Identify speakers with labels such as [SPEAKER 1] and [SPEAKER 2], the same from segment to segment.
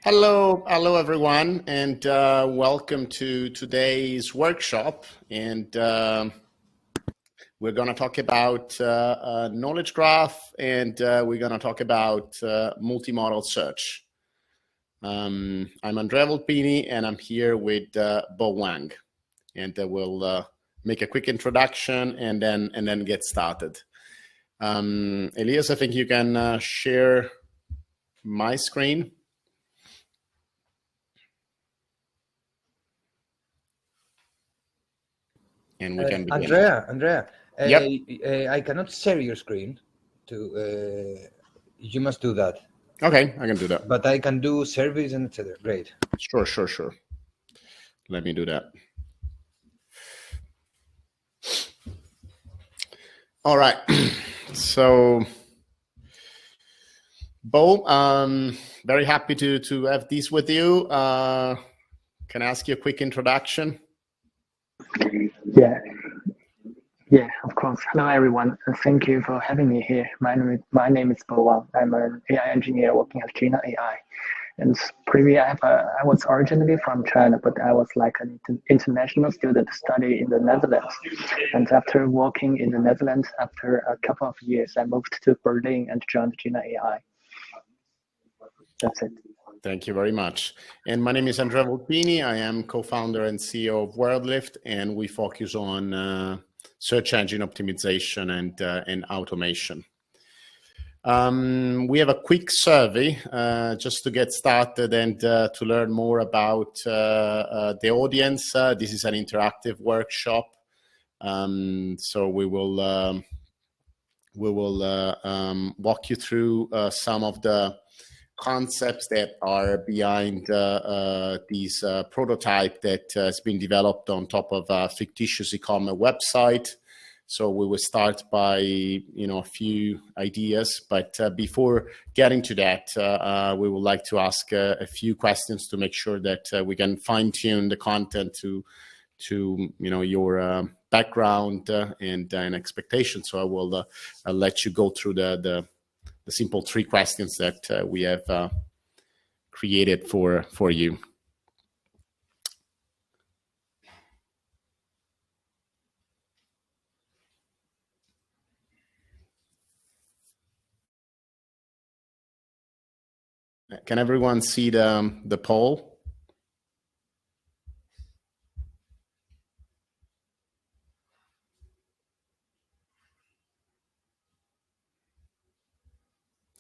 [SPEAKER 1] Hello everyone, and welcome to today's workshop. And we're going to talk about knowledge graph, and we're going to talk about multimodal search. I'm Andrea Volpini, and I'm here with Wang, and we'll make a quick introduction and then get started. Elias, I think you can share my screen. And we can begin.
[SPEAKER 2] Andrea, yep. I cannot share your screen. You must do that.
[SPEAKER 1] Okay, I can do that.
[SPEAKER 2] But I can do service and etc. Great.
[SPEAKER 1] Sure. Let me do that. All right. So, Bo, very happy to have these with you. Can I ask you a quick introduction?
[SPEAKER 3] Yeah, of course. Hello, everyone. Thank you for having me here. My name is Wang. I'm an AI engineer working at Gina AI. And previously, I was originally from China, but I was like an international student studying in the Netherlands. And after working in the Netherlands, after a couple of years, I moved to Berlin and joined Gina AI. That's it.
[SPEAKER 1] Thank you very much. And my name is Andrea Volpini. I am co-founder and CEO of WorldLift, and we focus on search engine optimization and automation. We have a quick survey just to get started and to learn more about the audience. This is an interactive workshop, so we will walk you through some of the concepts that are behind these prototype that has been developed on top of a fictitious e-commerce website. So we will start by a few ideas, but before getting to that, we would like to ask a few questions to make sure that we can fine-tune the content to your background and expectations. So I will let you go through the simple 3 questions that we have created for you. Can everyone see the poll?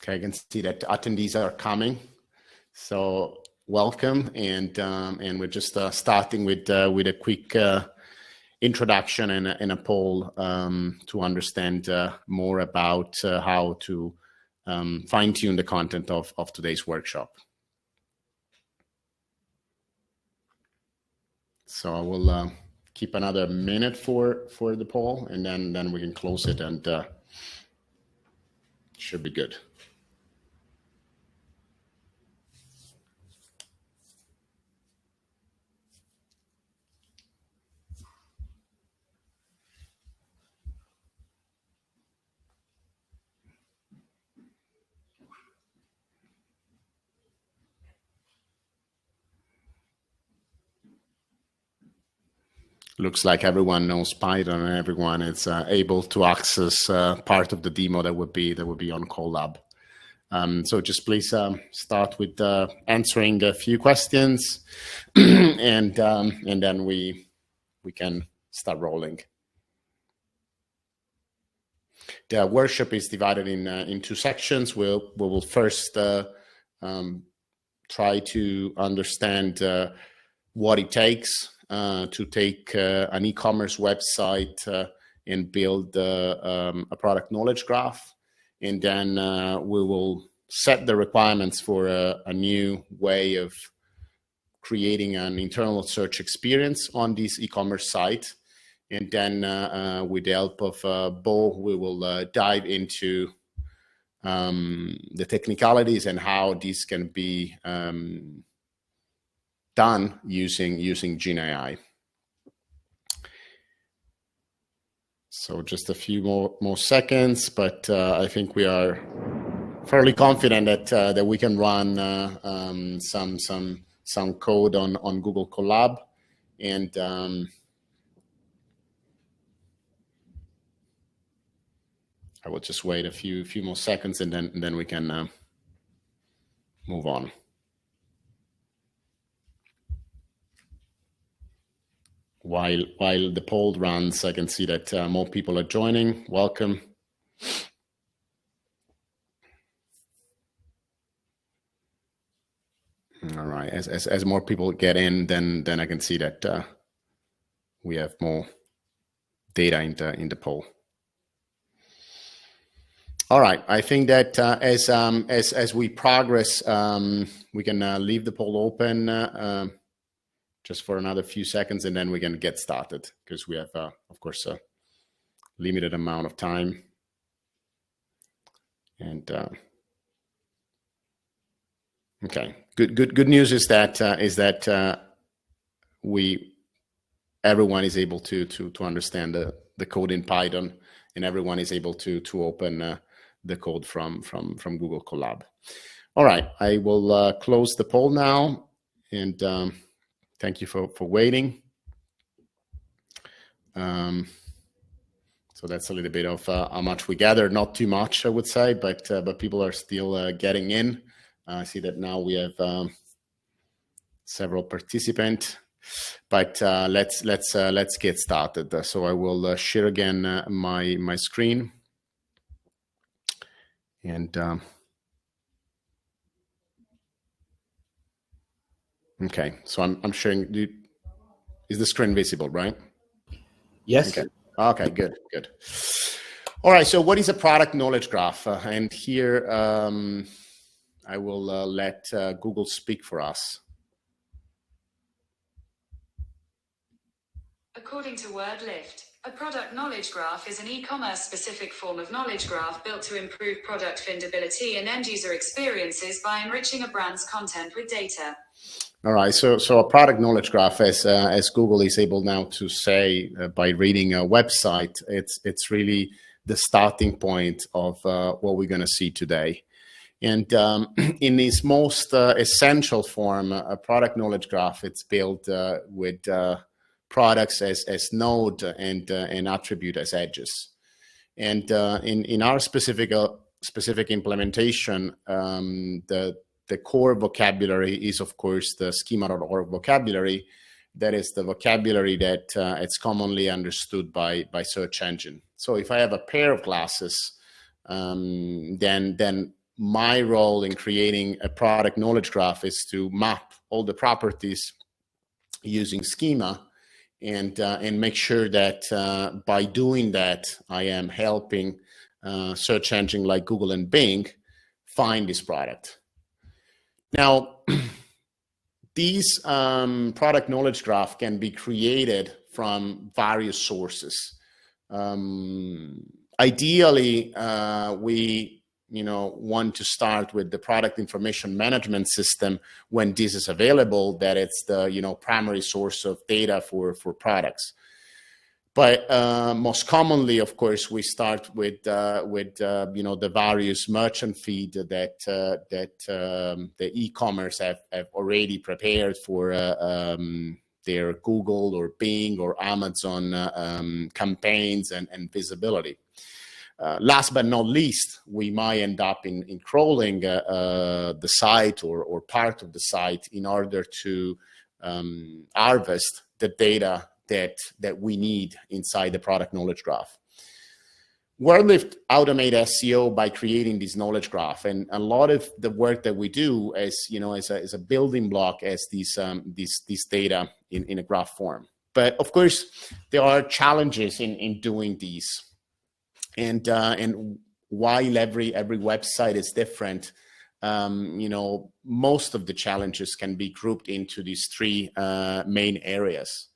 [SPEAKER 1] Okay, I can see that attendees are coming. So welcome, and we're just starting with a quick introduction and a poll to understand more about how to fine-tune the content of today's workshop. So I will keep another minute for the poll, and then we can close it, and should be good. Looks like everyone knows Python, and everyone is able to access part of the demo that would be on Colab. So just please start with answering a few questions, and then we can start rolling. The workshop is divided in 2 sections. We will first try to understand what it takes to take an e-commerce website and build a product knowledge graph. And then we will set the requirements for a new way of creating an internal search experience on this e-commerce site. And then with the help of Bo, we will dive into the technicalities and how this can be done using Gina AI. So just a few more seconds, but I think we are fairly confident that we can run some code on Google Colab, and I will just wait a few more seconds, and then we can move on. While the poll runs, I can see that more people are joining. Welcome. All right. As more people get in, then I can see that we have more data in the poll. All right. I think that as we progress, we can leave the poll open just for another few seconds, and then we can get started, because we have, of course, a limited amount of time. And okay, good news is that everyone is able to understand the code in Python, and everyone is able to open the code from Google Colab. All right, I will close the poll now, and thank you for waiting. So that's a little bit of how much we gathered. Not too much, I would say, but people are still getting in. I see that now we have several participants, but let's get started. So I will share again my screen, and okay. So I'm sharing. Is the screen visible, right?
[SPEAKER 2] Yes.
[SPEAKER 1] Okay, good. All right, so what is a product knowledge graph? And here I will let Google speak for us.
[SPEAKER 4] According to WordLift, a product knowledge graph is an e-commerce specific form of knowledge graph built to improve product findability and end-user experiences by enriching a brand's content with data. All right, so a product knowledge graph, as Google is able now to say by reading a website, it's really the starting point of what we're going to see today. And in its most essential form, a product knowledge graph, it's built with products as node and attribute as edges. And in our specific implementation, the core vocabulary is, of course, the schema.org vocabulary. That is the vocabulary that it's commonly understood by search engine. So if I have a pair of glasses, then my role in creating a product knowledge graph is to map all the properties using schema, and make sure that by doing that, I am helping search engine like Google and Bing find this product. Now, these product knowledge graph can be created from various sources. Ideally, we want to start with the product information management system when this is available, that it's the primary source of data for products. But most commonly, of course, we start with the various merchant feed that the e-commerce have already prepared for their Google or Bing or Amazon campaigns and visibility. Last but not least, we might end up in crawling the site or part of the site in order to harvest the data that we need inside the product knowledge graph. WordLift automate SEO by creating this knowledge graph, and a lot of the work that we do as a building block as these data in a graph form. But of course, there are challenges in doing these, and while every website is different, most of the challenges can be grouped into these three main areas.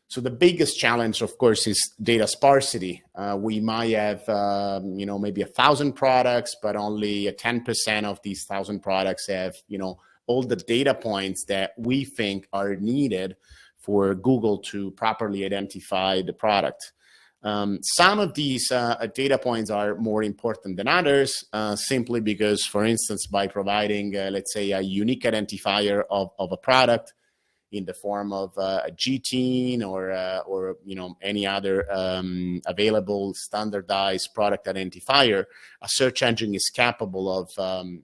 [SPEAKER 4] So the biggest challenge, of course, is data sparsity. We might have, maybe 1,000 products, but only 10% of these 1,000 products have, all the data points that we think are needed for Google to properly identify the product.
[SPEAKER 1] Some of these data points are more important than others, simply because, for instance, by providing, let's say, a unique identifier of a product in the form of a GTIN or any other available standardized product identifier, a search engine is capable of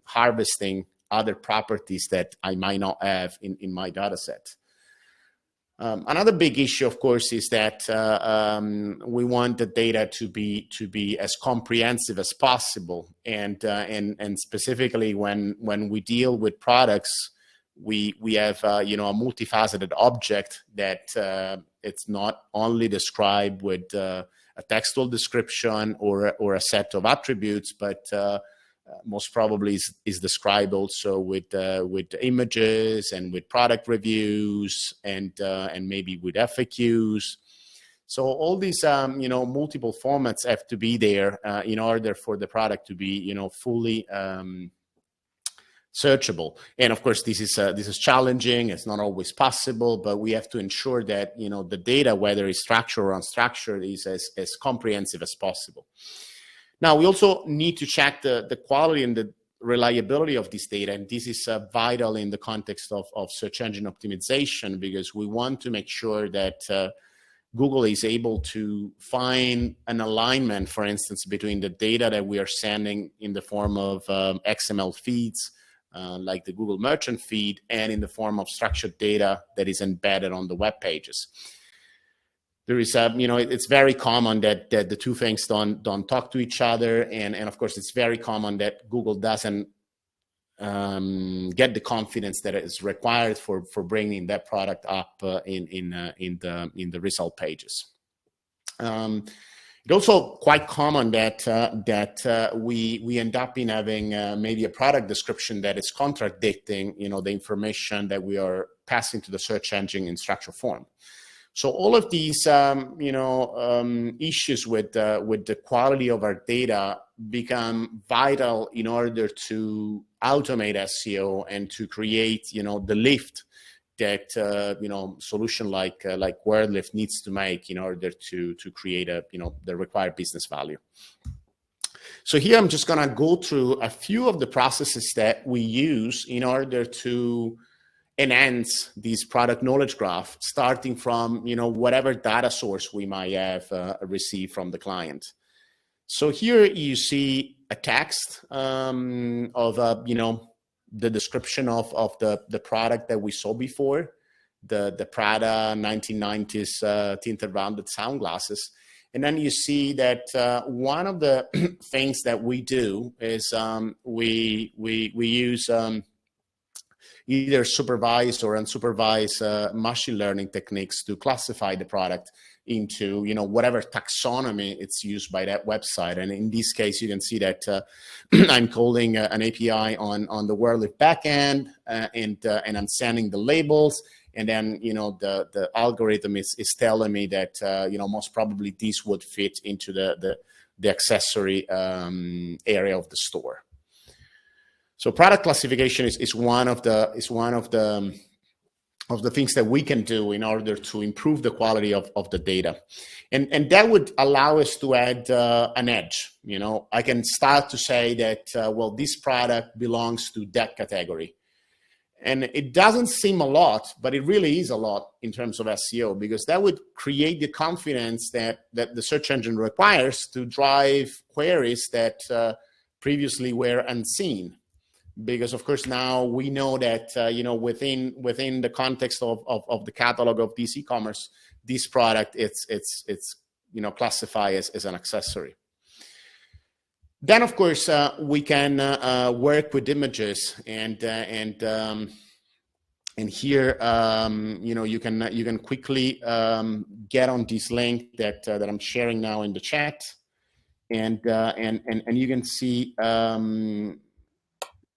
[SPEAKER 1] harvesting other properties that I might not have in my data set. Another big issue, of course, is that we want the data to be as comprehensive as possible, and specifically when we deal with products, we have a multifaceted object that it's not only described with a textual description or a set of attributes, but most probably is described also with images and with product reviews and maybe with FAQs. So all these multiple formats have to be there in order for the product to be fully searchable. And of course, this is challenging. It's not always possible, but we have to ensure that the data, whether it's structured or unstructured, is as comprehensive as possible. Now, we also need to check the quality and the reliability of this data, and this is vital in the context of search engine optimization, because we want to make sure that Google is able to find an alignment, for instance, between the data that we are sending in the form of XML feeds, like the Google Merchant feed, and in the form of structured data that is embedded on the web pages. There is it's very common that the two things don't talk to each other, and of course it's very common that Google doesn't get the confidence that is required for bringing that product up in the result pages. It's also quite common that we end up in having maybe a product description that is contradicting the information that we are passing to the search engine in structured form. So all of these issues with the quality of our data become vital in order to automate SEO and to create the lift that solution like WordLift needs to make in order to create the required business value. So here I'm just going to go through a few of the processes that we use in order to enhance this product knowledge graph, starting from whatever data source we might have received from the client. So here you see a text of the description of the product that we saw before, the Prada 1990s tinted rounded sunglasses. And then you see that one of the things that we do is we use either supervised or unsupervised machine learning techniques to classify the product into whatever taxonomy it's used by that website. And in this case, you can see that I'm calling an API on the WordLift backend, and I'm sending the labels, and then the algorithm is telling me that most probably this would fit into the accessory area of the store. So product classification is one of the things that we can do in order to improve the quality of the data, and that would allow us to add an edge. I can start to say that well, this product belongs to that category, and it doesn't seem a lot, but it really is a lot in terms of SEO, because that would create the confidence that the search engine requires to drive queries that previously were unseen. Because of course now we know that within the context of the catalog of this e-commerce, this product it's classified as an accessory. Then of course we can work with images, and here you can quickly get on this link that I'm sharing now in the chat, and you can see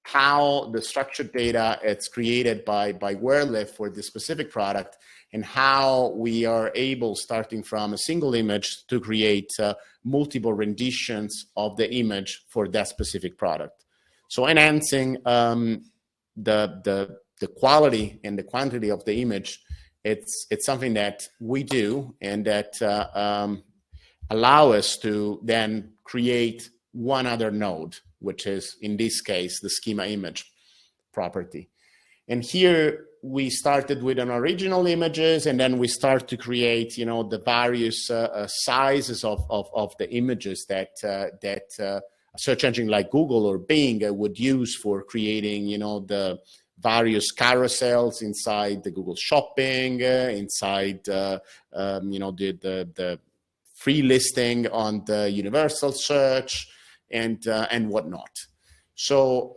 [SPEAKER 1] how the structured data it's created by WordLift for this specific product, and how we are able, starting from a single image, to create multiple renditions of the image for that specific product. So enhancing the quality and the quantity of the image, it's something that we do, and that allow us to then create one other node, which is, in this case, the schema image property. And here we started with an original images, and then we start to create, the various sizes of the images that a search engine like Google or Bing would use for creating, the various carousels inside the Google Shopping, inside, the free listing on the universal search, and whatnot. So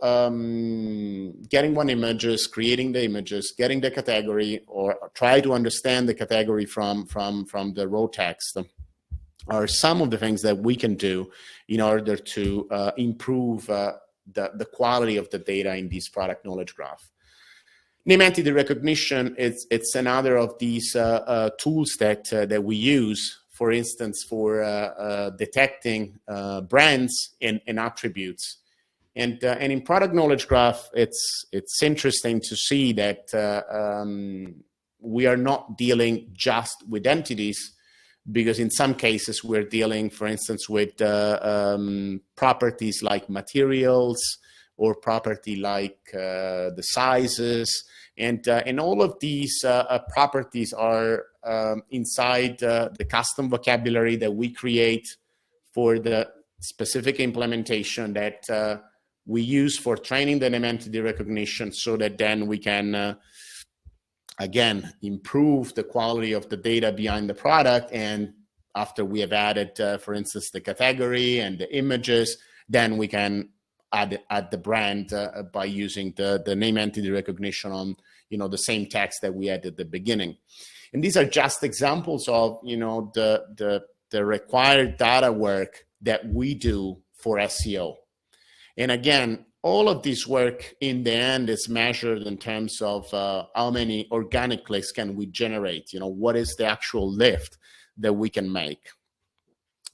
[SPEAKER 1] getting one images, creating the images, getting the category, or try to understand the category from the raw text are some of the things that we can do in order to improve the quality of the data in this product knowledge graph. Name entity recognition, it's another of these tools that we use, for instance, for detecting brands and attributes. And in product knowledge graph, it's interesting to see that we are not dealing just with entities, because in some cases we're dealing, for instance, with properties like materials or property like the sizes, and all of these properties are inside the custom vocabulary that we create for the specific implementation that we use for training the name entity recognition, so that then we can, again, improve the quality of the data behind the product. And after we have added, for instance, the category and the images, then we can add the brand by using the name entity recognition on, the same text that we had at the beginning. And these are just examples of, the required data work that we do for SEO. And again, all of this work in the end is measured in terms of how many organic clicks can we generate, what is the actual lift that we can make.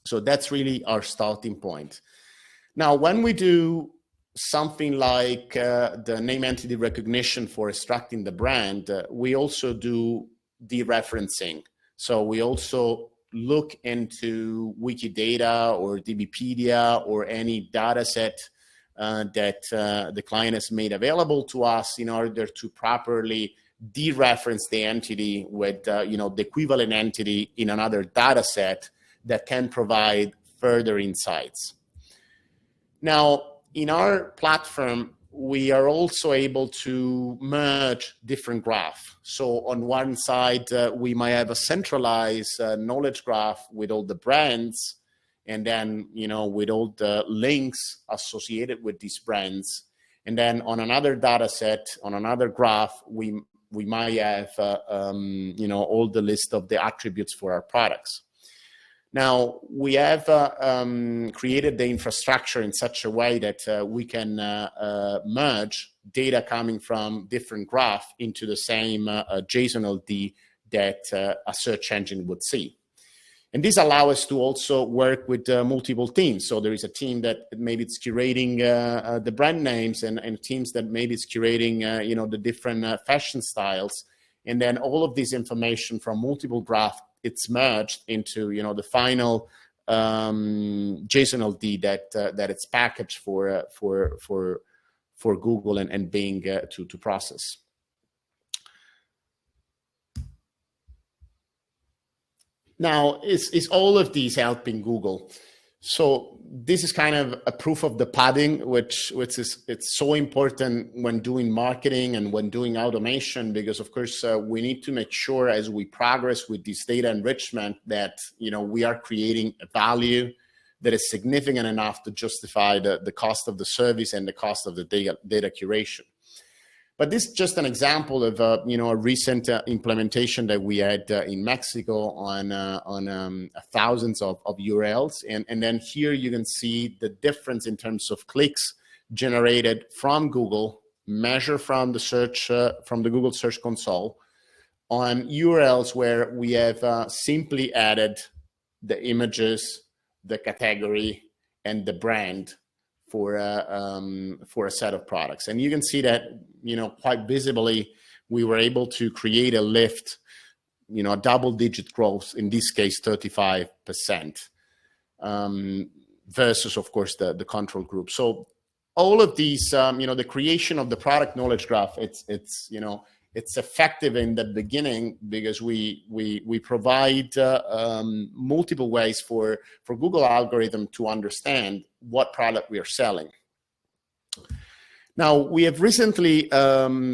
[SPEAKER 1] So that's really our starting point. Now, when we do something like the name entity recognition for extracting the brand, we also do dereferencing. So we also look into Wikidata or DBpedia or any data set that the client has made available to us in order to properly dereference the entity with the equivalent entity in another data set that can provide further insights. Now, in our platform, we are also able to merge different graphs. So on one side, we might have a centralized knowledge graph with all the brands, and then, with all the links associated with these brands. And then on another data set, on another graph, we might have, all the list of the attributes for our products. Now, we have created the infrastructure in such a way that we can merge data coming from different graphs into the same JSON LD that a search engine would see. And this allows us to also work with multiple teams. So there is a team that maybe it's curating the brand names, and teams that maybe it's curating, the different fashion styles. And then all of this information from multiple graphs, it's merged into, the final JSON LD that it's packaged for Google and Bing to process. Now, is all of these helping Google? So this is kind of a proof of the pudding, which is it's so important when doing marketing and when doing automation, because of course we need to make sure as we progress with this data enrichment that we are creating a value that is significant enough to justify the cost of the service and the cost of the data curation. But this is just an example of a recent implementation that we had in Mexico on thousands of URLs, and then here you can see the difference in terms of clicks generated from Google, measured from the search from the Google Search Console, on URLs where we have simply added the images, the category, and the brand for a set of products. And you can see that, quite visibly, we were able to create a lift, a double-digit growth, in this case, 35%. versus, of course, the control group. So all of these, the creation of the product knowledge graph, it's effective in the beginning because we provide multiple ways for Google algorithm to understand what product we are selling. Now, we have recently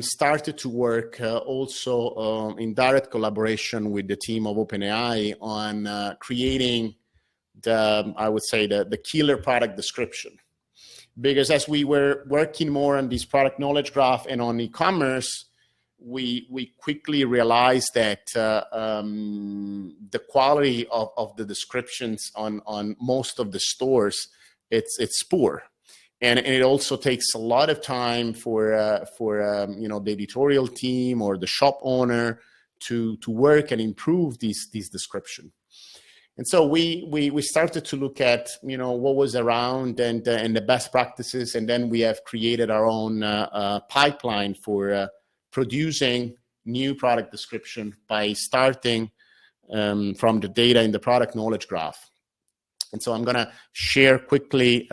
[SPEAKER 1] started to work also in direct collaboration with the team of OpenAI on creating the killer product description. Because as we were working more on this product knowledge graph and on e-commerce, we quickly realized that the quality of the descriptions on most of the stores, it's poor. And it also takes a lot of time for the editorial team or the shop owner to work and improve this description. And so we started to look at what was around and the best practices, and then we have created our own pipeline for producing new product description by starting from the data in the product knowledge graph. And so I'm going to share quickly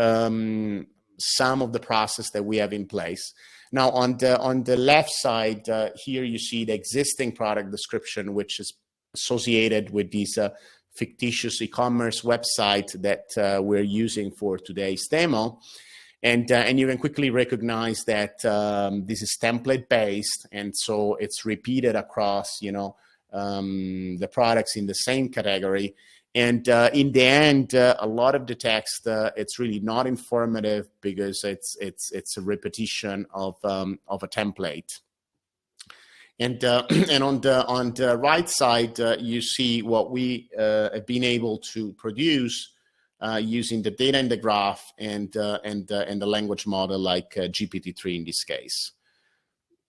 [SPEAKER 1] some of the process that we have in place. Now, on the left side here, you see the existing product description, which is associated with these fictitious e-commerce website that we're using for today's demo. And you can quickly recognize that this is template based, and so it's repeated across the products in the same category. And in the end, a lot of the text it's really not informative because it's a repetition of a template. And on the right side, you see what we have been able to produce using the data in the graph and the language model like GPT-3 in this case.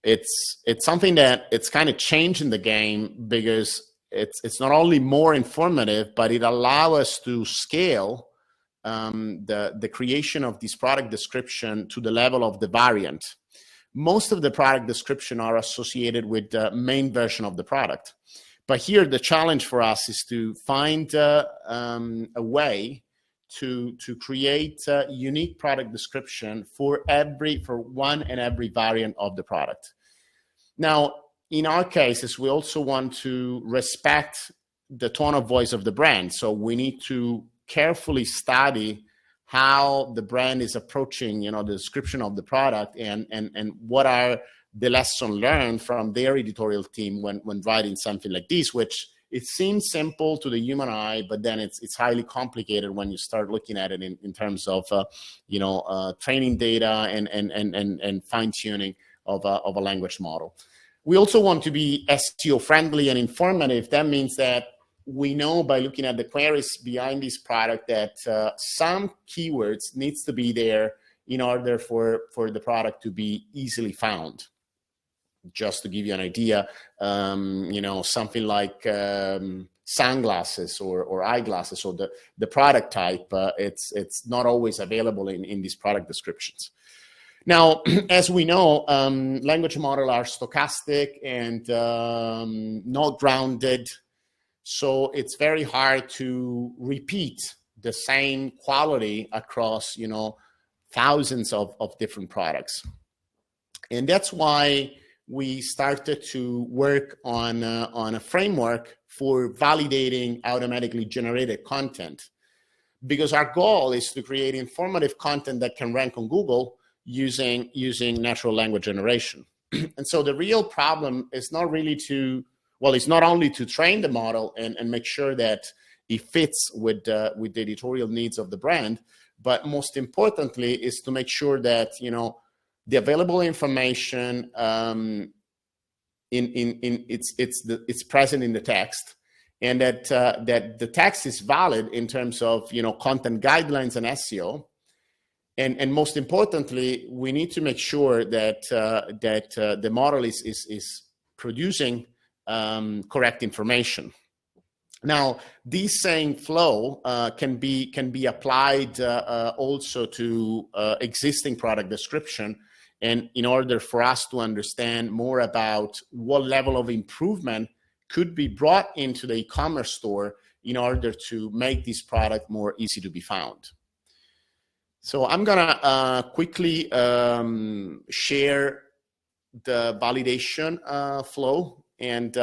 [SPEAKER 1] It's something that it's kind of changing the game because it's not only more informative, but it allows us to scale the creation of this product description to the level of the variant. Most of the product description are associated with the main version of the product. But here, the challenge for us is to find a way to create a unique product description for one and every variant of the product. Now, in our cases, we also want to respect the tone of voice of the brand. So we need to carefully study how the brand is approaching, the description of the product and what are the lessons learned from their editorial team when writing something like this, which it seems simple to the human eye, but then it's highly complicated when you start looking at it in terms of, training data and fine tuning of a language model. We also want to be SEO friendly and informative. That means that we know by looking at the queries behind this product that some keywords needs to be there in order for the product to be easily found. Just to give you an idea, something like sunglasses or eyeglasses, or the product type, it's not always available in these product descriptions. Now, as we know, language models are stochastic and not grounded. So it's very hard to repeat the same quality across, thousands of different products. And that's why we started to work on a framework for validating automatically generated content. Because our goal is to create informative content that can rank on Google using natural language generation. And so the real problem is not really it's not only to train the model and make sure that it fits with the editorial needs of the brand, but most importantly is to make sure that, the available information it's present in the text, and that the text is valid in terms of, content guidelines and SEO. And most importantly, we need to make sure that the model is producing correct information. Now, this same flow can be applied also to existing product description, and in order for us to understand more about what level of improvement could be brought into the e-commerce store in order to make this product more easy to be found. So I'm gonna quickly share the validation flow, and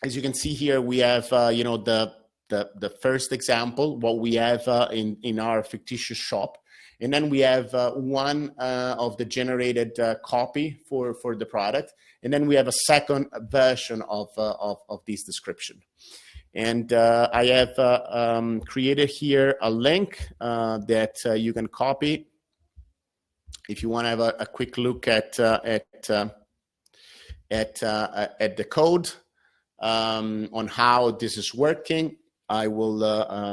[SPEAKER 1] as you can see here, we have the first example, what we have in our fictitious shop, and then we have one of the generated copy for the product, and then we have a second version of this description. And I have created here a link that you can copy if you want to have a quick look at the code on how this is working. I will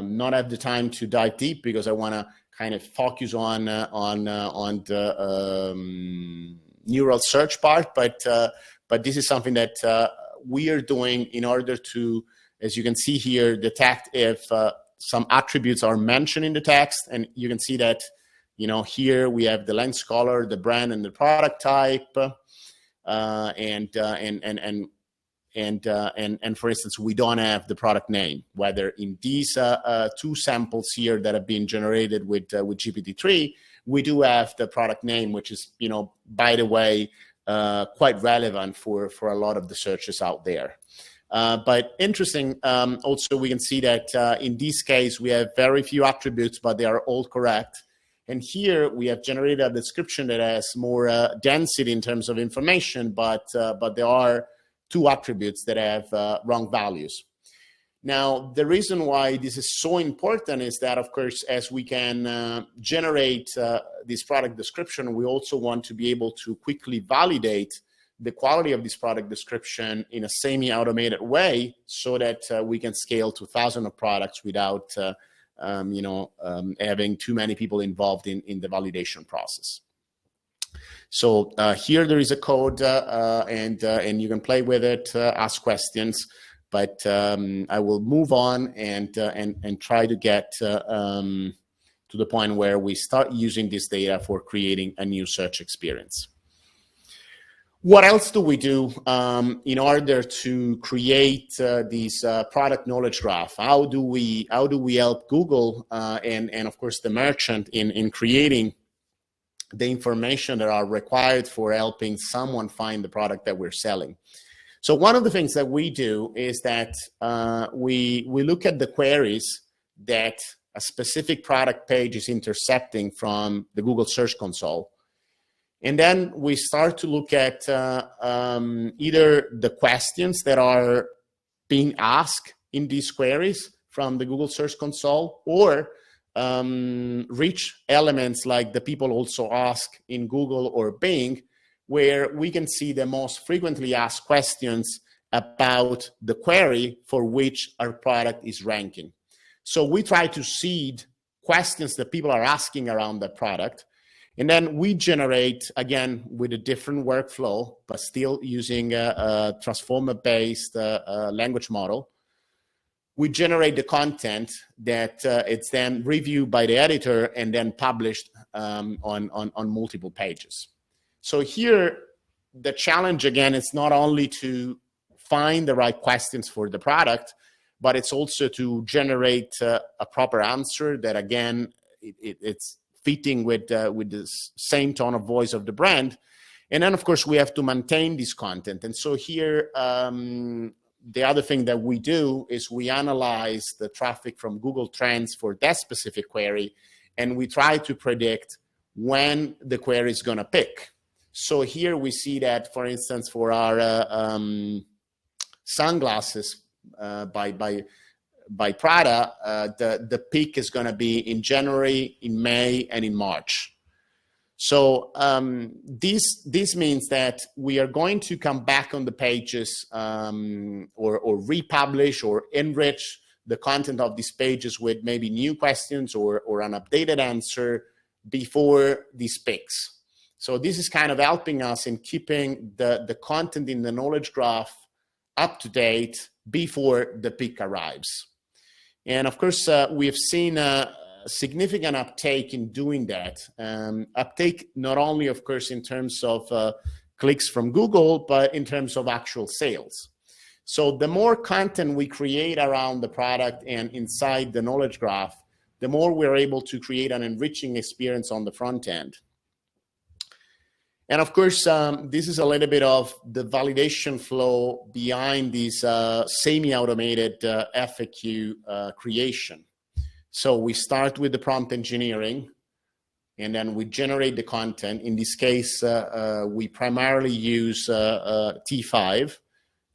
[SPEAKER 1] not have the time to dive deep because I want to kind of focus on the neural search part, but this is something that we are doing in order to, as you can see here, detect if some attributes are mentioned in the text. And you can see that, here we have the lens color, the brand, and the product type, and for instance, we don't have the product name, whether in these two samples here that have been generated with GPT-3, we do have the product name, which is, by the way, quite relevant for a lot of the searches out there. But interesting, also we can see that in this case, we have very few attributes, but they are all correct. And here we have generated a description that has more density in terms of information, but there are two attributes that have wrong values. Now, the reason why this is so important is that, of course, as we can generate this product description, we also want to be able to quickly validate the quality of this product description in a semi-automated way so that we can scale to thousands of products without having too many people involved in the validation process. So here there is a code, and you can play with it, ask questions, but I will move on and try to get to the point where we start using this data for creating a new search experience. What else do we do in order to create this product knowledge graph? How do we help Google and of course the merchant in creating the information that are required for helping someone find the product that we're selling? So one of the things that we do is that we look at the queries that a specific product page is intercepting from the Google Search Console. And then we start to look at either the questions that are being asked in these queries from the Google Search Console, or rich elements like the people also ask in Google or Bing, where we can see the most frequently asked questions about the query for which our product is ranking. So we try to seed questions that people are asking around the product. And then we generate, again, with a different workflow, but still using a transformer-based language model. We generate the content that it's then reviewed by the editor and then published on multiple pages. So here, the challenge, again, is not only to find the right questions for the product, but it's also to generate a proper answer that, again, it's fitting with the same tone of voice of the brand. And then, of course, we have to maintain this content. And so here, the other thing that we do is we analyze the traffic from Google Trends for that specific query, and we try to predict when the query is going to pick. So here we see that, for instance, for our sunglasses by Prada, the peak is going to be in January, in May, and in March. So this means that we are going to come back on the pages or republish or enrich the content of these pages with maybe new questions or an updated answer before these peaks. So this is kind of helping us in keeping the content in the knowledge graph up to date before the peak arrives. And of course, we have seen a significant uptake in doing that. Uptake not only, of course, in terms of clicks from Google, but in terms of actual sales. So the more content we create around the product and inside the knowledge graph, the more we're able to create an enriching experience on the front end. And of course, this is a little bit of the validation flow behind this semi-automated FAQ creation. So we start with the prompt engineering, and then we generate the content. In this case, we primarily use T5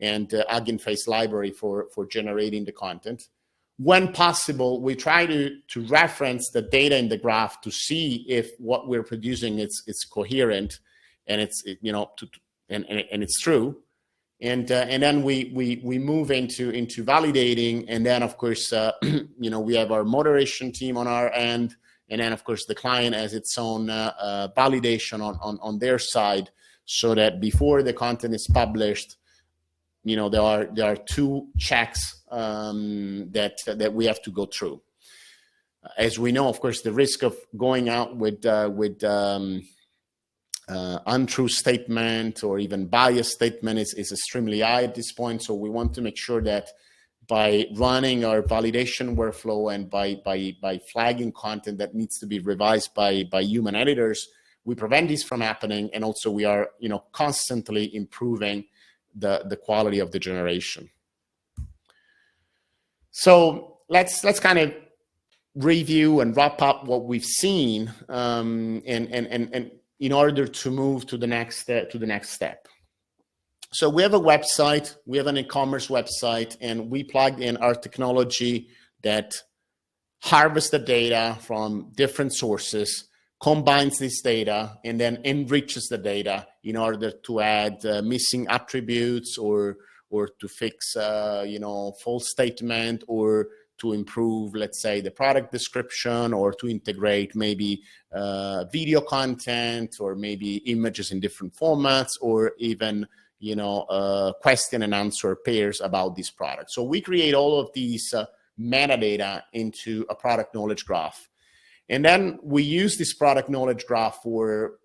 [SPEAKER 1] and Hugging Face library for generating the content. When possible, we try to reference the data in the graph to see if what we're producing is coherent and it's and it's true. And then we move into validating, and then of course we have our moderation team on our end, and then of course the client has its own validation on their side, so that before the content is published, there are two checks that we have to go through. As we know, of course, the risk of going out with untrue statement or even biased statement is extremely high at this point. So we want to make sure that by running our validation workflow and by flagging content that needs to be revised by human editors, we prevent this from happening. And also we are constantly improving the quality of the generation. So let's kind of review and wrap up what we've seen and in order to move to the next step. So we have a website, we have an e-commerce website, and we plugged in our technology that harvests the data from different sources, combines this data, and then enriches the data in order to add missing attributes or to fix false statement, or to improve, let's say, the product description, or to integrate maybe video content, or maybe images in different formats, or even question and answer pairs about this product. So we create all of these metadata into a product knowledge graph. And then we use this product knowledge graph for,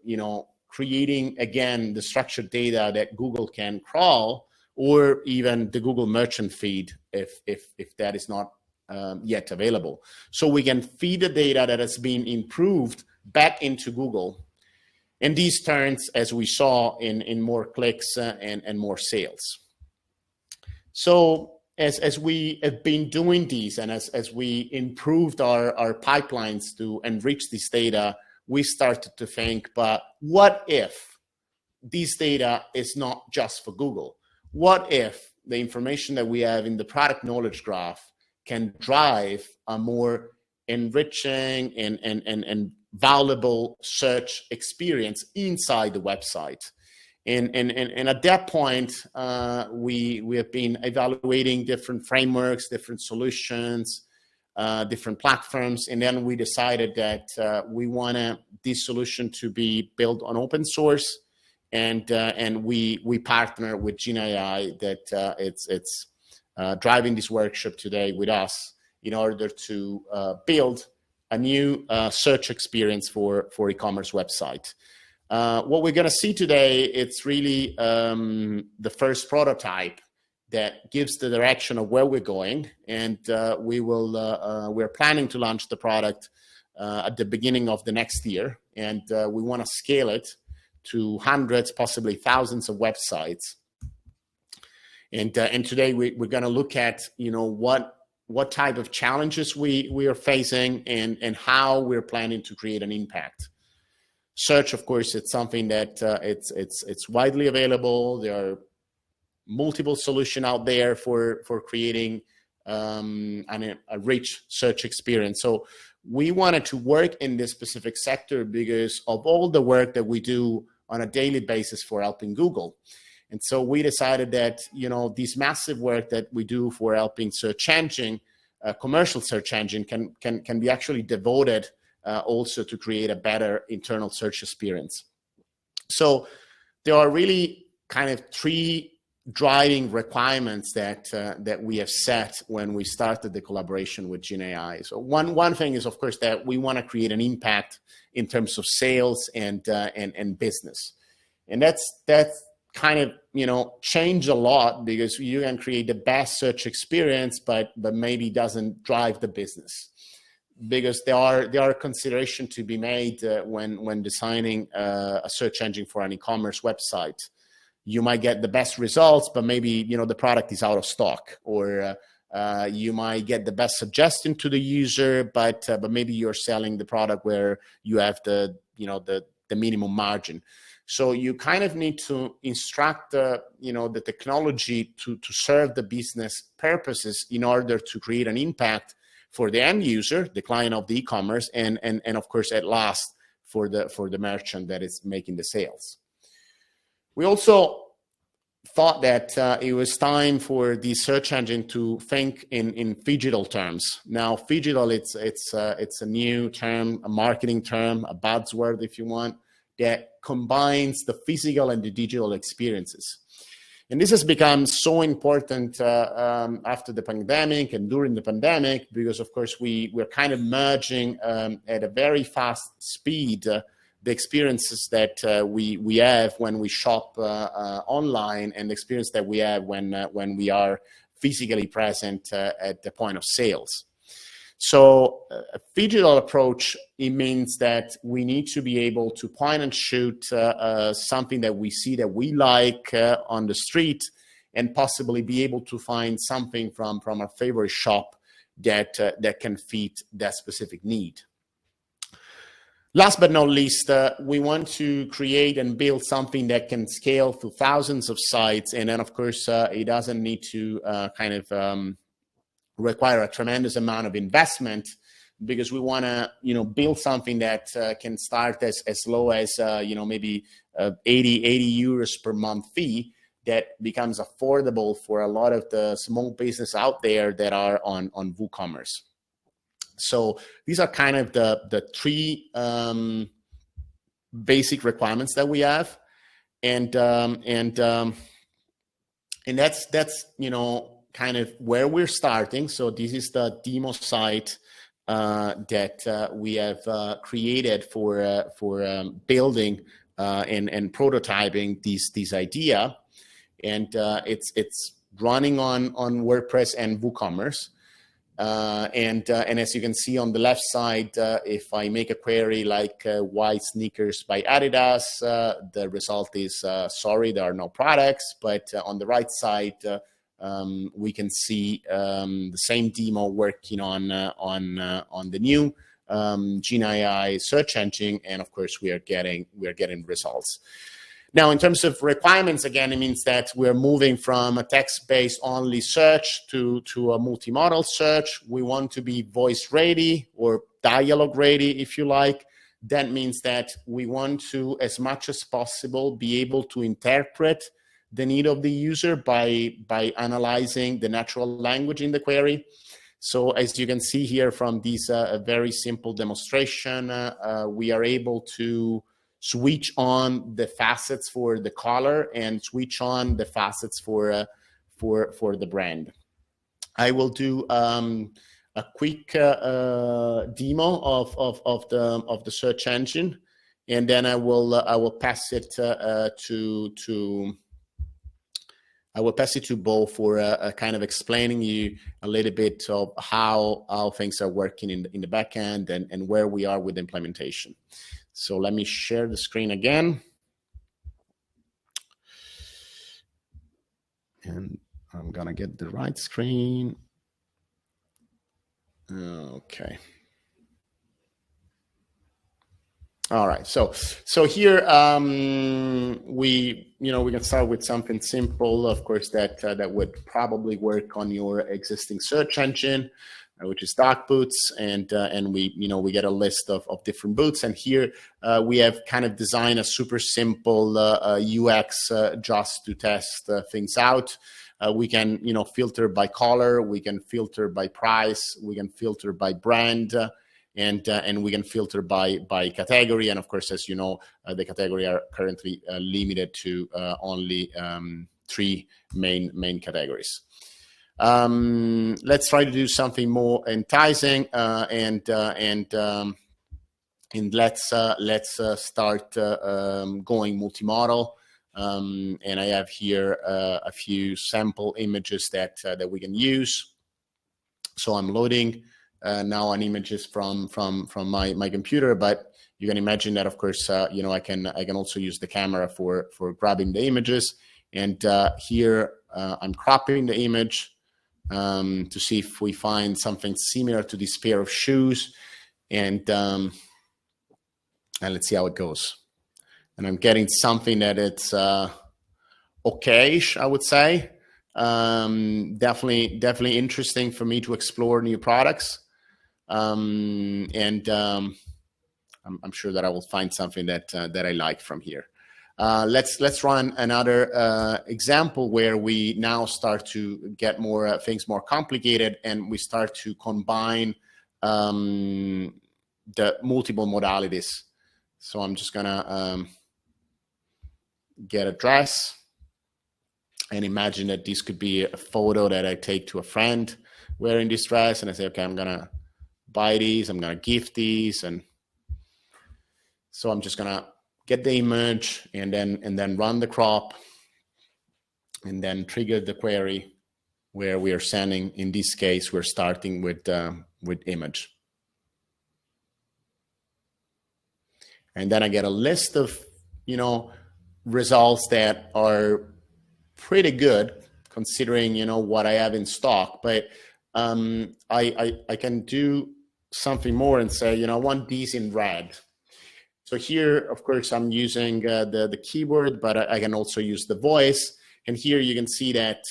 [SPEAKER 1] creating, again, the structured data that Google can crawl, or even the Google merchant feed if that is not yet available. So we can feed the data that has been improved back into Google. And these turns, as we saw, in more clicks and more sales. So as we have been doing these, and as we improved our pipelines to enrich this data, we started to think, but what if this data is not just for Google? What if the information that we have in the product knowledge graph can drive a more enriching and valuable search experience inside the website? And at that point, we have been evaluating different frameworks, different solutions, different platforms, and then we decided that we want this solution to be built on open source, and we partner with GenAI that it's driving this workshop today with us in order to build a new search experience for e-commerce website. What we're going to see today, it's really the first prototype that gives the direction of where we're going, and we're planning to launch the product at the beginning of the next year, and we want to scale it to hundreds, possibly thousands of websites. And today we're going to look at what type of challenges we are facing and how we're planning to create an impact. Search, of course, it's something that it's widely available. There are multiple solutions out there for creating a rich search experience. So we wanted to work in this specific sector because of all the work that we do on a daily basis for helping Google. And so we decided that, this massive work that we do for helping search engine, commercial search engine can be actually devoted also to create a better internal search experience. So there are really kind of three driving requirements that we have set when we started the collaboration with GenAI. So one thing is, of course, that we want to create an impact in terms of sales and business. And that's kind of, change a lot, because you can create the best search experience, but maybe doesn't drive the business, because there are considerations to be made when designing a search engine for an e-commerce website. You might get the best results, but maybe, the product is out of stock, or you might get the best suggestion to the user, but maybe you're selling the product where you have the minimum margin. So you kind of need to instruct the technology to serve the business purposes in order to create an impact for the end user, the client of the e-commerce, and of course at last for the merchant that is making the sales. We also thought that it was time for the search engine to think in phygital terms. Now, phygital, it's a new term, a marketing term, a buzzword if you want, that combines the physical and the digital experiences. And this has become so important after the pandemic and during the pandemic, because of course we're kind of merging at a very fast speed the experiences that we have when we shop online, and the experience that we have when we are physically present at the point of sales. So a phygital approach, it means that we need to be able to point and shoot something that we see that we like on the street, and possibly be able to find something from our favorite shop that can fit that specific need. Last but not least, we want to create and build something that can scale to thousands of sites. And then, of course, it doesn't need to require a tremendous amount of investment, because we want to, build something that can start as low as, maybe 80 euros per month fee, that becomes affordable for a lot of the small business out there that are on WooCommerce. So these are kind of the three basic requirements that we have, and that's kind of where we're starting. So this is the demo site that we have created for building and prototyping this idea, and it's running on WordPress and WooCommerce. And as you can see on the left side, if I make a query like white sneakers by Adidas, the result is sorry, there are no products. But on the right side, we can see the same demo working on the new GenAI search engine, and of course we are getting results. Now, in terms of requirements, again, it means that we're moving from a text-based only search to a multimodal search. We want to be voice ready or dialogue ready, if you like. That means that we want to, as much as possible, be able to interpret the need of the user by analyzing the natural language in the query. So as you can see here from this very simple demonstration, we are able to switch on the facets for the color and switch on the facets for the brand. I will do a quick demo of the search engine, and then I will pass it to Bo for kind of explaining you a little bit of how things are working in the back end and where we are with implementation. So let me share the screen again. And I'm gonna get the right screen. Okay. All right, so here we can start with something simple, of course, that would probably work on your existing search engine, which is dog boots, and we get a list of different boots, and here we have kind of designed a super simple UX just to test things out. We can filter by color, we can filter by price, we can filter by brand. And we can filter by category, and of course, as you know, the category are currently limited to only 3 main categories. Let's try to do something more enticing, and let's start going multimodal. And I have here a few sample images that we can use. So I'm loading now an images from my computer, but you can imagine that, of course, you know, I can also use the camera for grabbing the images. And here I'm cropping the image to see if we find something similar to this pair of shoes, and let's see how it goes. And I'm getting something that it's okay-ish, I would say. Definitely interesting for me to explore new products. I'm sure that I will find something that I like from here. Let's run another example where we now start to get more things more complicated, and we start to combine the multiple modalities. So I'm just gonna get a dress, and imagine that this could be a photo that I take to a friend wearing this dress, and I say, okay, I'm gonna buy these, I'm gonna gift these, and so I'm just gonna get the image and then run the crop, and then trigger the query where we are sending. In this case, we're starting with image, and then I get a list of, you know, results that are pretty good considering, you know, what I have in stock. But I can do something more and say, you know, I want these in red. So here, of course, I'm using the keyboard, but I can also use the voice. And here you can see that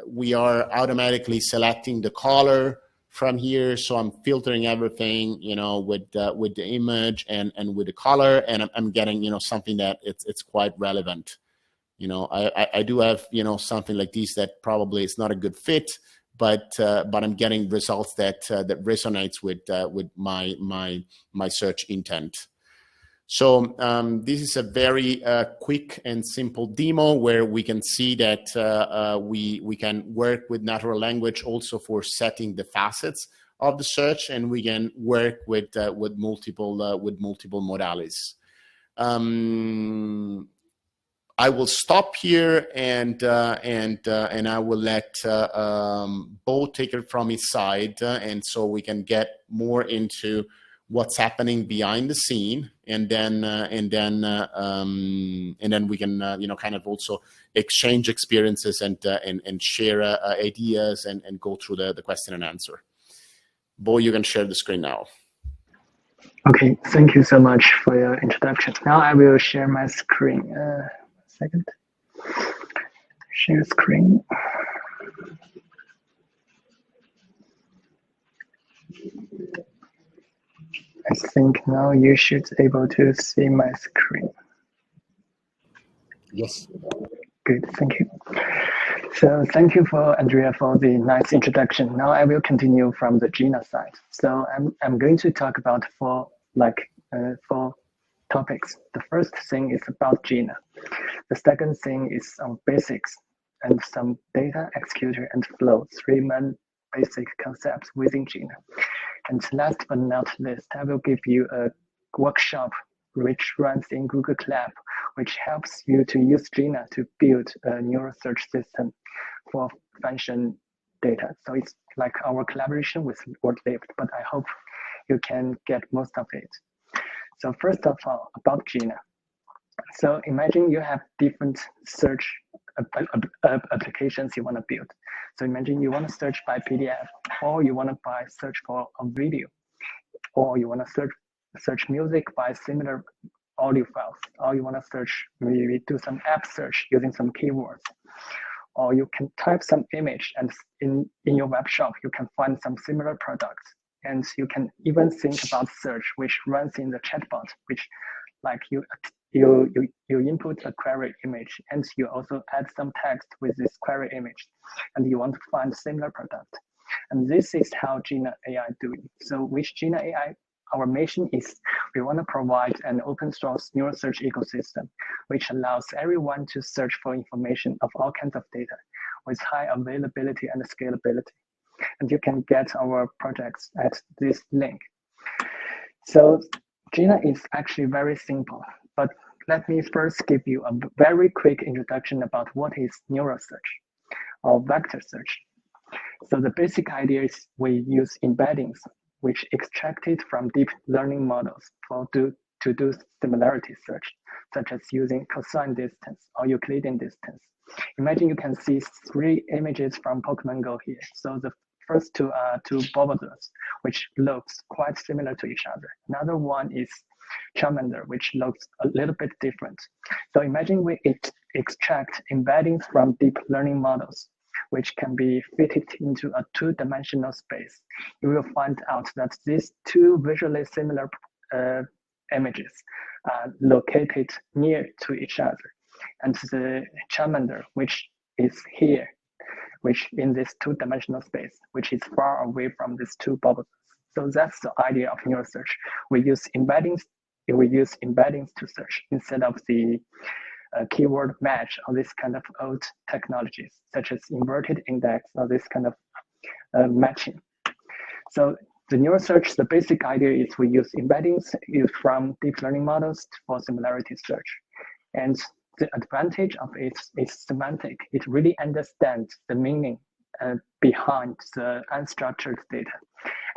[SPEAKER 1] we are automatically selecting the color from here. So I'm filtering everything, you know, with the image and with the color, and I'm getting, you know, something that it's quite relevant. You know, I do have, you know, something like this that probably is not a good fit, but I'm getting results that resonates with my search intent. So this is a very quick and simple demo where we can see that we can work with natural language also for setting the facets of the search, and we can work with multiple modalities. I will stop here and I will let Bo take it from his side, and so we can get more into what's happening behind the scene, and then we can you know, kind of also exchange experiences and share ideas and go through the question and answer. Bo, you can share the screen now.
[SPEAKER 3] Okay, thank you so much for your introduction. Now I will share my screen. Second. Share screen. I think now you should be able to see my screen.
[SPEAKER 1] Yes.
[SPEAKER 3] Good, thank you. So thank you for Andrea for the nice introduction. Now I will continue from the Gina side. So I'm going to talk about four topics. The first thing is about Gina. The second thing is on basics and some data executor and flow, three main basic concepts within Gina. And last but not least, I will give you a workshop which runs in Google Cloud, which helps you to use Gina to build a neural search system for function data. So it's like our collaboration with WordLift, but I hope you can get most of it. So first of all, about Gina. So imagine you have different search applications you want to build. So imagine you want to search by PDF, or you want to search for a video, or you want to search music by similar audio files, or you want to search, maybe do some app search using some keywords, or you can type some image, and in your web shop you can find some similar products. And you can even think about search, which runs in the chatbot, which like you input a query image, and you also add some text with this query image, and you want to find similar product. And this is how Gina AI doing. So with Gina AI, our mission is we want to provide an open source neural search ecosystem, which allows everyone to search for information of all kinds of data with high availability and scalability. And you can get our projects at this link. So Gina is actually very simple, but let me first give you a very quick introduction about what is neural search or vector search. So the basic idea is we use embeddings, which extracted from deep learning models to do similarity search, such as using cosine distance or Euclidean distance. Imagine you can see 3 images from Pokemon Go here. So the first two are 2 Bulbazars, which looks quite similar to each other. Another one is Charmander, which looks a little bit different. So imagine we extract embeddings from deep learning models, which can be fitted into a 2-dimensional space. You will find out that these 2 visually similar images are located near to each other. And the Charmander, which is here, which in this 2-dimensional space, which is far away from these 2 bubbles. So that's the idea of neural search. We use embeddings to search instead of the keyword match or this kind of old technologies, such as inverted index or this kind of matching. So the neural search, the basic idea is we use embeddings from deep learning models for similarity search. And the advantage of it is semantic. It really understands the meaning behind the unstructured data.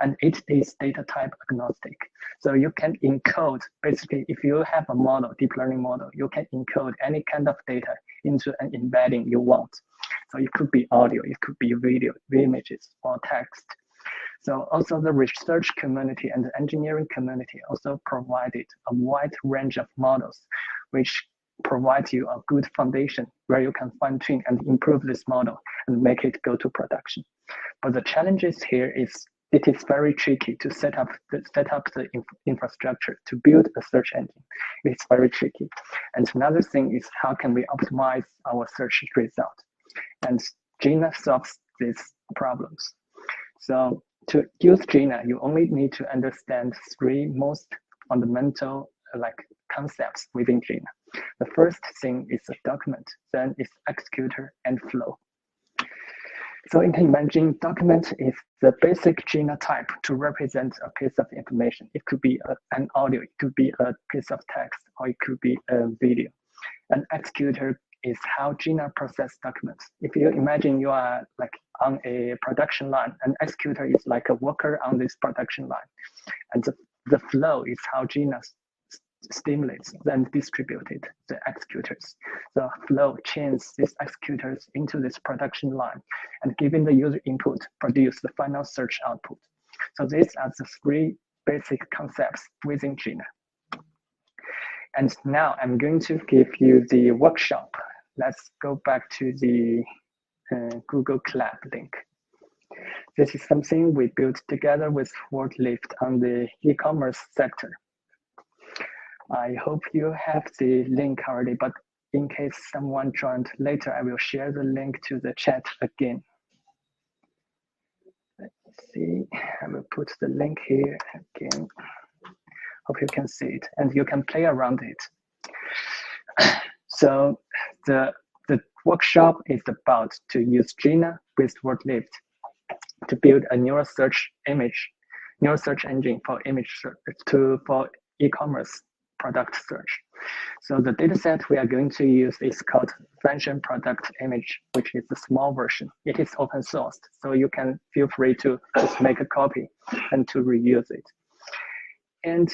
[SPEAKER 3] And it is data type agnostic. So you can encode, basically, if you have a model, deep learning model, you can encode any kind of data into an embedding you want. So it could be audio, it could be video, images, or text. So also the research community and the engineering community also provided a wide range of models, which provides you a good foundation where you can fine tune and improve this model and make it go to production. But the challenges here is it is very tricky to set up the infrastructure to build a search engine. It's very tricky. And another thing is how can we optimize our search result? And Gina solves these problems. So to use Gina, you only need to understand 3 most fundamental concepts within Gina. The first thing is a document, then it's executor and flow. So you can imagine document is the basic Gina type to represent a piece of information. It could be an audio, it could be a piece of text, or it could be a video. An executor is how Gina processes documents. If you imagine you are on a production line, an executor is like a worker on this production line. And the flow is how Gina stimulates, then distributed the executors. The flow chains these executors into this production line and giving the user input, produce the final search output. So these are the 3 basic concepts within Gina. And now I'm going to give you the workshop. Let's go back to the Google Colab link. This is something we built together with Forklift on the e-commerce sector. I hope you have the link already, but in case someone joined later, I will share the link to the chat again. Let's see, I will put the link here again. Hope you can see it and you can play around it. So the workshop is about to use Gina with Forklift to build a neural search engine for image search for e-commerce product search. So the dataset we are going to use is called function product image, which is a small version. It is open sourced, so you can feel free to just make a copy and to reuse it. And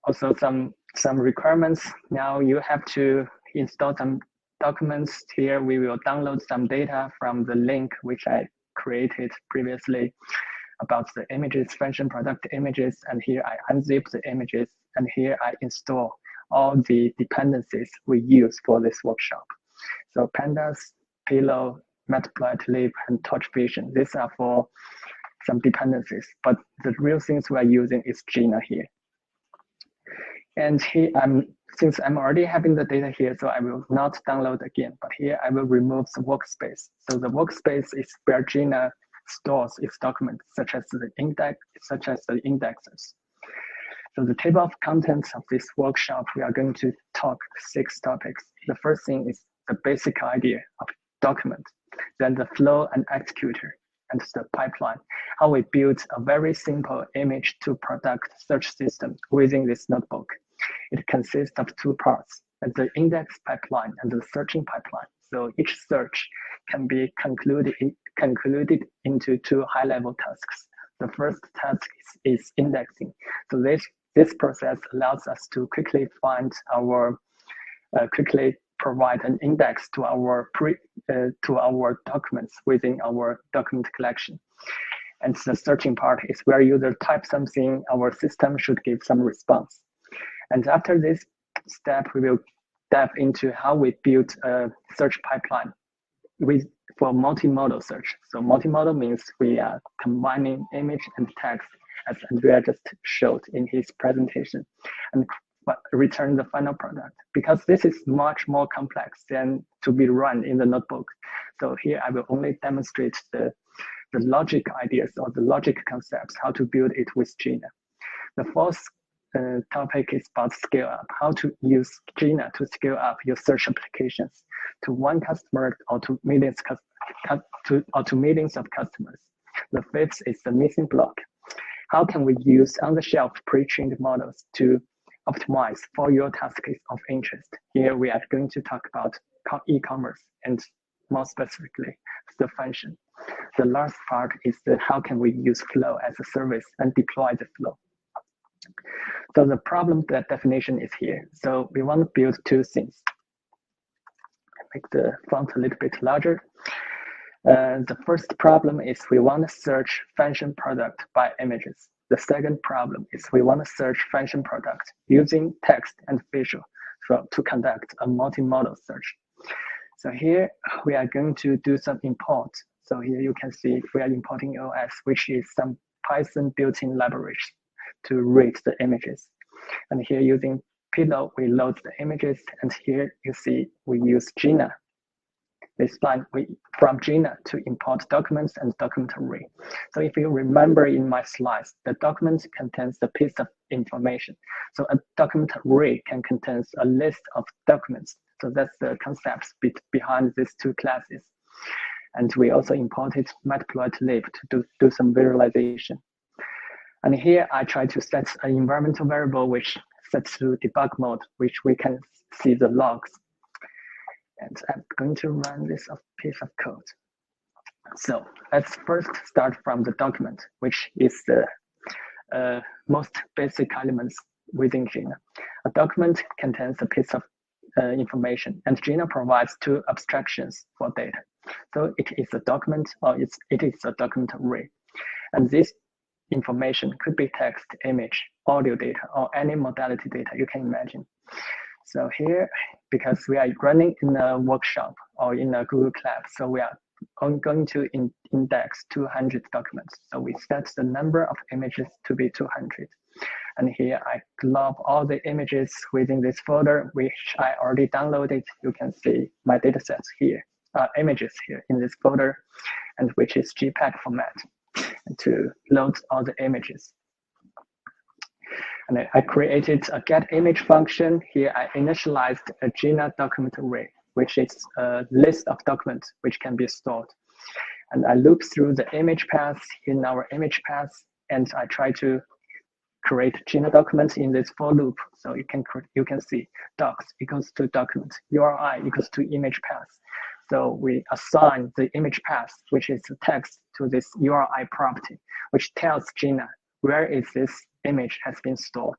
[SPEAKER 3] also some requirements. Now you have to install some documents. Here we will download some data from the link which I created previously about the images, function product images, and here I unzip the images, and here I install all the dependencies we use for this workshop. So pandas, pillow, matplotlib, and touch vision. These are for some dependencies, but the real things we are using is Gina here. And here since I'm already having the data here, so I will not download again, but here I will remove the workspace. So the workspace is where Gina stores its documents, such as the indexes. So the table of contents of this workshop, we are going to talk 6 topics. The first thing is the basic idea of document, then the flow and executor, and the pipeline, how we build a very simple image to product search system within this notebook. It consists of 2 parts. the index pipeline and the searching pipeline. So each search can be concluded into two high-level tasks. The first task is indexing. So this process allows us to quickly provide an index to our documents within our document collection. And the searching part is where user types something, our system should give some response. And after this step, we will dive into how we build a search pipeline for multimodal search. So multimodal means we are combining image and text, as Andrea just showed in his presentation, and return the final product, because this is much more complex than to be run in the notebook. So here I will only demonstrate the logic ideas or the logic concepts, how to build it with Gina. The fourth topic is about scale up, how to use Gina to scale up your search applications to one customer or to millions of customers. The fifth is the missing block. How can we use on-the-shelf pre-trained models to optimize for your tasks of interest? Here we are going to talk about e-commerce and more specifically the function. The last part is how can we use flow as a service and deploy the flow. So the problem definition is here. So we want to build two things. Make the font a little bit larger. The first problem is we want to search function product by images. The second problem is we want to search function product using text and visual to conduct a multimodal search. So here we are going to do some import. So here you can see we are importing OS, which is some Python built-in libraries to read the images. And here using Pillow, we load the images. And here you see we use Gina. This line from Gina to import documents and document array. So if you remember in my slides, the document contains a piece of information. So a document array can contain a list of documents. So that's the concepts behind these two classes. And we also imported matplotlib to do some visualization. And here I try to set an environmental variable which sets to debug mode, which we can see the logs. And I'm going to run this piece of code. So let's first start from the document, which is the most basic elements within Gina. A document contains a piece of information, and Gina provides two abstractions for data. So it is a document or it is a document array. And this information could be text, image, audio data, or any modality data you can imagine. So here, because we are running in a workshop or in a Google Cloud, so we are going to index 200 documents. So we set the number of images to be 200. And here I glob all the images within this folder, which I already downloaded. You can see my datasets here, images here in this folder, and which is JPEG format to load all the images. And I created a getImage function. Here I initialized a Gina document array, which is a list of documents which can be stored. And I loop through the image path in our image path, and I try to create Gina documents in this for loop. So you can see docs equals to document, URI equals to image path. So we assign the image path, which is the text, to this URI property, which tells Gina where is this image has been stored.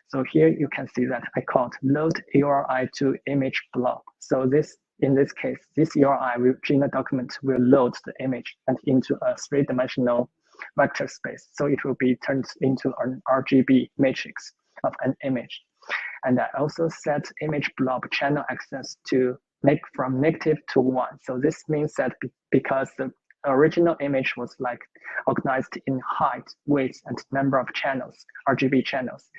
[SPEAKER 3] So here you can see that I called load URI to image blob. So in this case, this URI Gina document will load the image and into a three-dimensional vector space. So it will be turned into an RGB matrix of an image. And I also set image blob channel access to make from negative to 1. So this means that because the original image was like organized in height, width, and number of channels, RGB channels.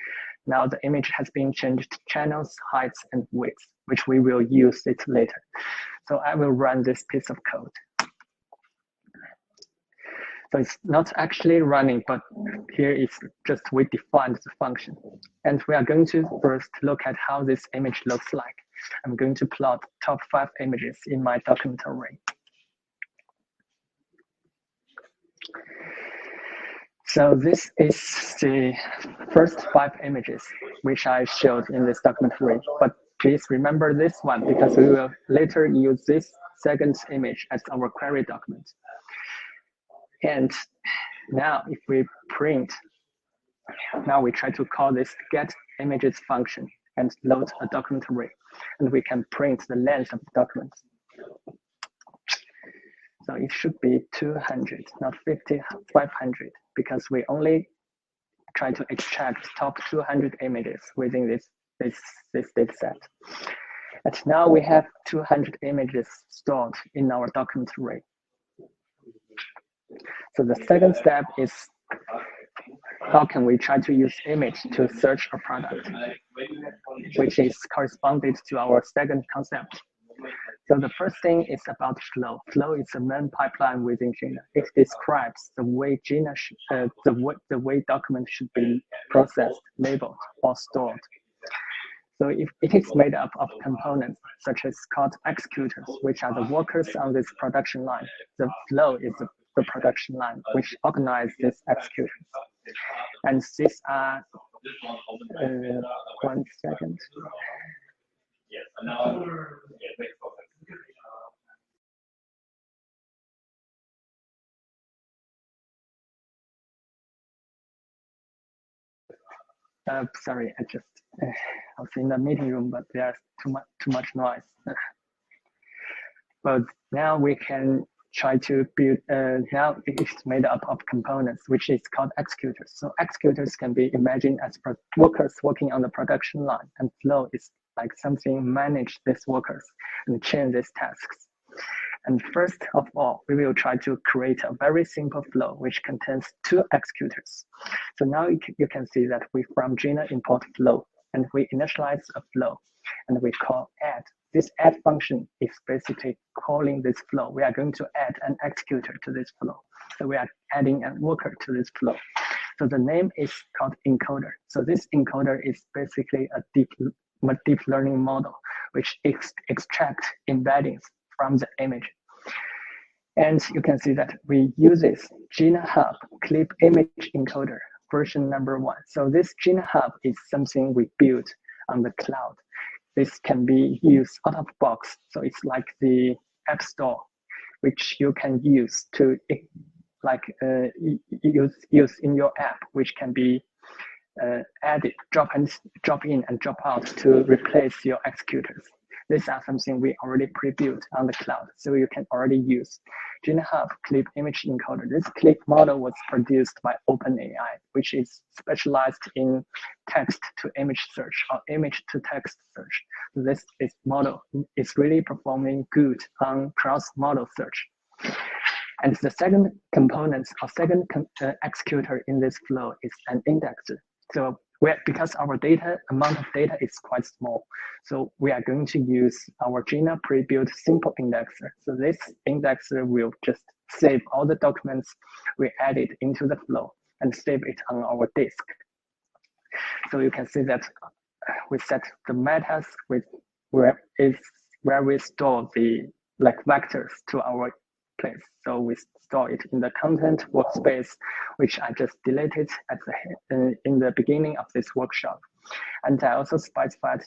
[SPEAKER 3] Now the image has been changed to channels, heights, and width, which we will use it later. So I will run this piece of code. So it's not actually running, but here is just we defined the function. And we are going to first look at how this image looks like. I'm going to plot top 5 images in my document array. So this is the first 5 images which I showed in this document array. But please remember this one because we will later use this second image as our query document. And now if we print, now we try to call this get images function and load a document array, and we can print the length of the document. So it should be 200, not 50, 500, because we only try to extract top 200 images within this data set. And now we have 200 images stored in our document array. So the second step is how can we try to use image to search a product, which is corresponded to our second concept. So the first thing is about flow. Flow is the main pipeline within Jina. It describes the way Jina the way documents should be processed, labeled, or stored. So if it is made up of components such as called executors, which are the workers on this production line. The flow is the production line, which organizes these executors. And these are, 1 second. Sorry, I was in the meeting room, but there's too much noise. But now we can try to build, now it's made up of components, which is called executors. So executors can be imagined as workers working on the production line, and flow is like something manage these workers and change these tasks. And first of all, we will try to create a very simple flow which contains 2 executors. So now you can see that we from Jina import flow, and we initialize a flow, and we call add. This add function is basically calling this flow. We are going to add an executor to this flow. So we are adding a worker to this flow. So the name is called encoder. So this encoder is basically a deep learning model, which extracts embeddings from the image. And you can see that we use this Jina Hub clip image encoder version number 1. So this Jina Hub is something we built on the cloud. This can be used out of box. So it's like the App Store, which you can use to use in your app, which can be added, drop in and drop out to replace your executors. These are something we already pre-built on the cloud, so you can already use. Jina Hub Clip Image Encoder. This clip model was produced by OpenAI, which is specialized in text-to-image search or image-to-text search. This model is really performing good on cross-model search. And the second component or second executor in this flow is an indexer. So because our amount of data is quite small, so we are going to use our Jina pre-built simple indexer. So this indexer will just save all the documents we added into the flow and save it on our disk. So you can see that we set the metas with where we store the vectors to our place. So we store it in the content workspace, which I just deleted in the beginning of this workshop. And I also specified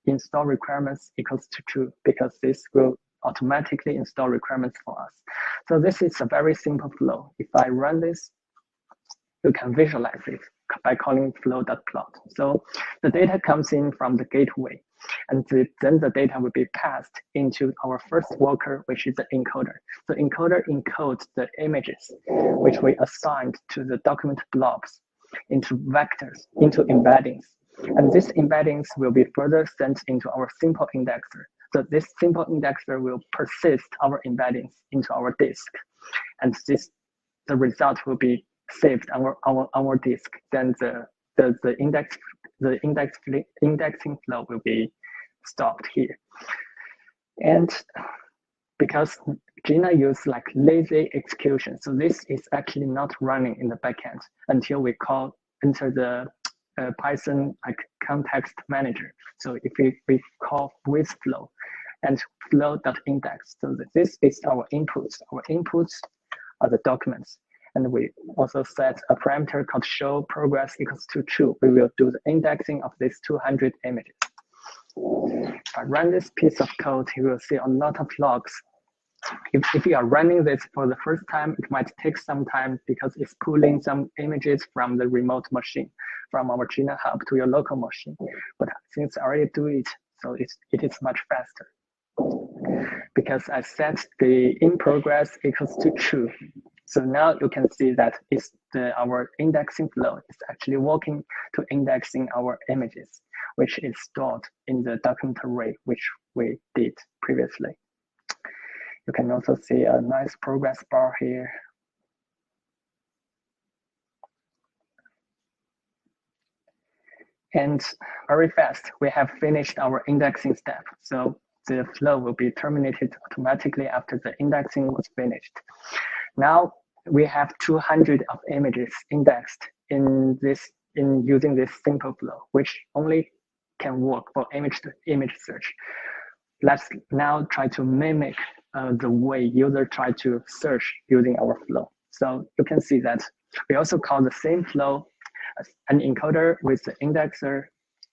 [SPEAKER 3] install requirements equals to true, because this will automatically install requirements for us. So this is a very simple flow. If I run this, you can visualize it by calling flow.plot. So the data comes in from the gateway, and then the data will be passed into our first worker, which is the encoder. So encoder encodes the images, which we assigned to the document blobs, into vectors, into embeddings. And these embeddings will be further sent into our simple indexer. So this simple indexer will persist our embeddings into our disk. And the result will be saved on our disk. Then the indexing flow will be stopped here. And because Jina uses lazy execution, so this is actually not running in the backend until we enter the Python context manager. So if we call with flow and flow.index, so this is our inputs. Our inputs are the documents. And we also set a parameter called show progress equals to true. We will do the indexing of these 200 images. If I run this piece of code, you will see a lot of logs. If you are running this for the first time, it might take some time because it's pulling some images from the remote machine, from our Gina hub to your local machine. But since I already do it, so it is much faster. Because I set the in progress equals to true. So now you can see that our indexing flow is actually working to indexing our images, which is stored in the document array, which we did previously. You can also see a nice progress bar here. And very fast, we have finished our indexing step. So the flow will be terminated automatically after the indexing was finished. Now we have 200 of images indexed in using this simple flow, which only can work for image-to-image search. Let's now try to mimic the way users try to search using our flow. So you can see that we also call the same flow as an encoder with the indexer,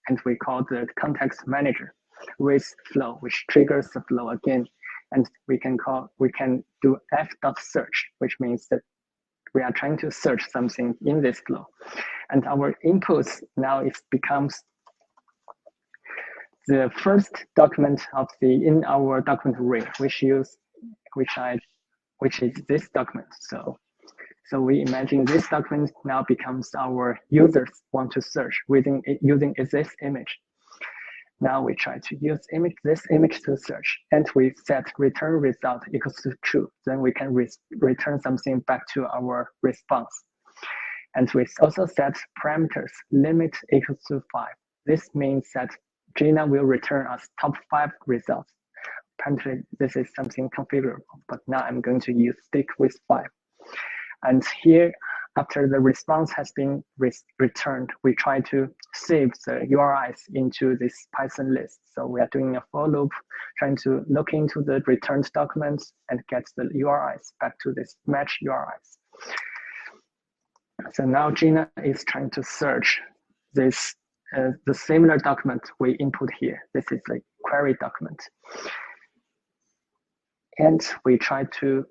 [SPEAKER 3] and we call the context manager with flow, which triggers the flow again. And we can do f.search, which means that we are trying to search something in this flow. And our inputs now becomes the first document in our document array, which is this document. So we imagine this document now becomes our users want to search using this image. Now we try to use this image to search, and we set return result equals to true. Then we can return something back to our response. And we also set parameters limit equals to 5. This means that Gina will return us top 5 results. Apparently, this is something configurable, but now I'm going to stick with 5. And here, after the response has been returned, we try to save the URIs into this Python list. So we are doing a for loop, trying to look into the returned documents and get the URIs back to this match URIs. So now Gina is trying to search this the similar document we input here. This is a query document. And we try to,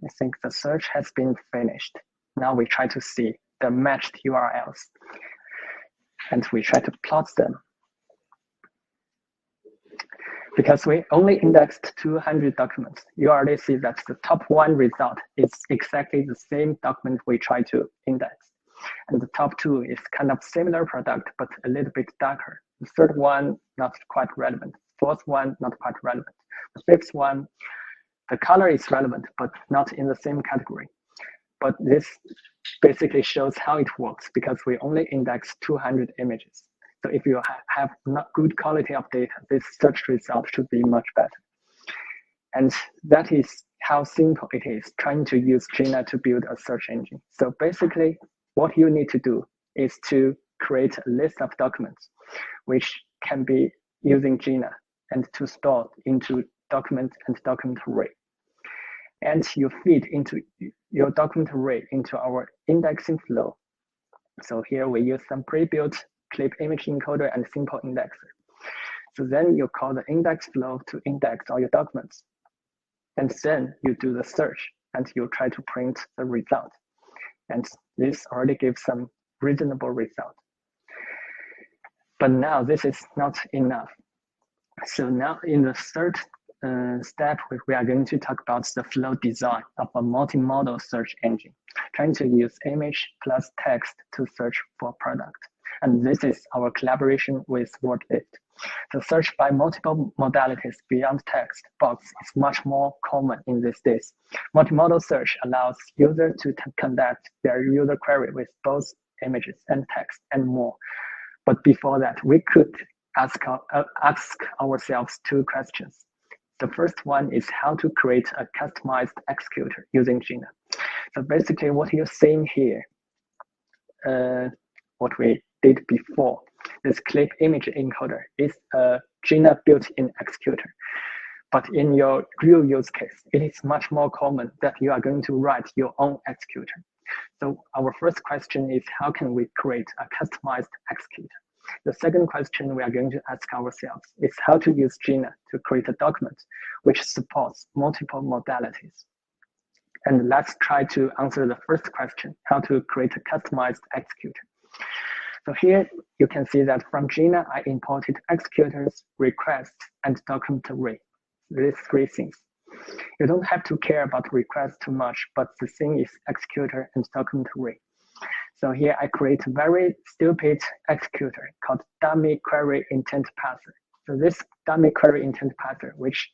[SPEAKER 3] I think the search has been finished. Now we try to see the matched URLs, and we try to plot them. Because we only indexed 200 documents, you already see that the top 1 result is exactly the same document we try to index. And the top 2 is kind of similar product, but a little bit darker. The third one, not quite relevant. Fourth one, not quite relevant. The fifth one, the color is relevant, but not in the same category. But this basically shows how it works because we only index 200 images. So if you have not good quality of data, this search result should be much better. And that is how simple it is trying to use Gina to build a search engine. So basically, what you need to do is to create a list of documents, which can be using Gina and to store into document and document array. And you feed into your document array into our indexing flow. So here we use some pre-built clip image encoder and simple indexer. So then you call the index flow to index all your documents. And then you do the search and you try to print the result. And this already gives some reasonable result. But now this is not enough. So now in the third step, we are going to talk about the flow design of a multimodal search engine, trying to use image plus text to search for product. And this is our collaboration with WordLift. The search by multiple modalities beyond text box is much more common in these days. Multimodal search allows users to conduct their user query with both images and text and more. But before that, we could ask ourselves 2 questions. The first one is how to create a customized executor using Gina. So basically what you're seeing here, what we did before, this clip image encoder is a Gina built-in executor. But in your real use case, it is much more common that you are going to write your own executor. So our first question is how can we create a customized executor? The second question we are going to ask ourselves is how to use Gina to create a document which supports multiple modalities. And let's try to answer the first question, how to create a customized executor. So here you can see that from Gina, I imported executors, requests, and document array. These three things. You don't have to care about requests too much, but the thing is executor and document array. So here I create a very stupid executor called dummy query intent parser. So this dummy query intent parser, which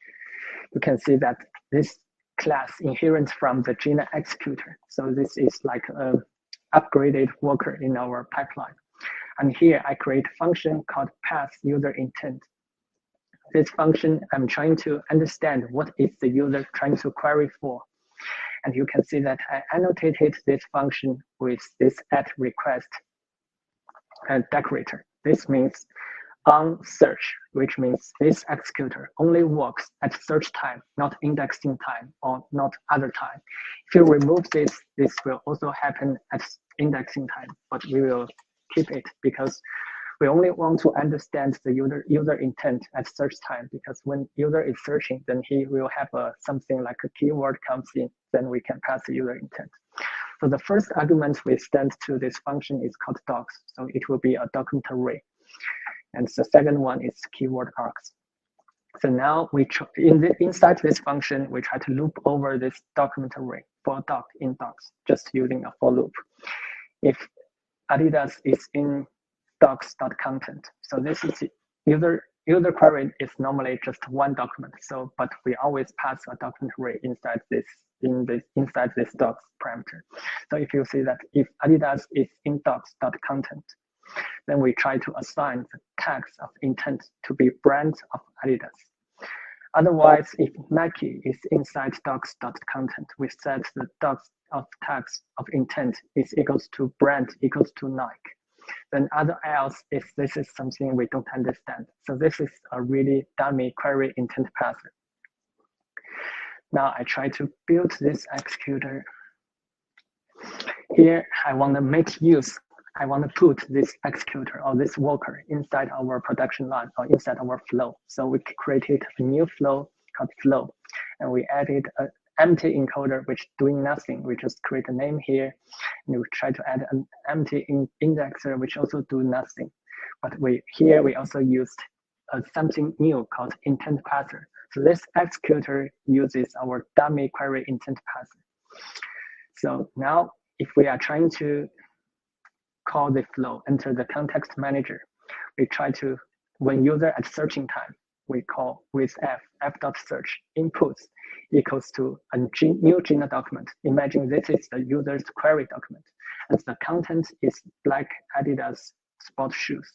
[SPEAKER 3] you can see that this class inherent from the Gina executor. So this is like an upgraded worker in our pipeline. And here I create a function called pass user intent. This function, I'm trying to understand what is the user trying to query for. And you can see that I annotated this function with this at request decorator. This means on search, which means this executor only works at search time, not indexing time or not other time. If you remove this, this will also happen at indexing time, but we will keep it because we only want to understand the user intent at search time, because when user is searching, then he will have something like a keyword comes in, then we can pass the user intent. So the first argument we send to this function is called docs. So it will be a document array. And the second one is keyword args. So now we inside this function, we try to loop over this document array for doc in docs, just using a for loop. If Adidas is in docs.content, so this is user query is normally just one document. So, but we always pass a document array inside this docs parameter. So if you see that if Adidas is in docs.content, then we try to assign the tags of intent to be brand of Adidas. Otherwise, if Nike is inside docs.content, we set the docs of tags of intent is equals to brand equals to Nike. Then other else, if this is something we don't understand. So this is a really dummy query intent parser. Now I try to build this executor. Here I want to put this executor or this worker inside our production line or inside our flow. So we created a new flow called flow, and we added an empty encoder which doing nothing. We just create a name here, and we try to add an empty indexer which also do nothing. But we also used something new called intent parser. So this executor uses our dummy query intent parser. So now if we are trying to call the flow, enter the context manager, we try to, when user at searching time, we call with f.search inputs equals to a new Gina document. Imagine this is the user's query document, and the content is black Adidas sport shoes.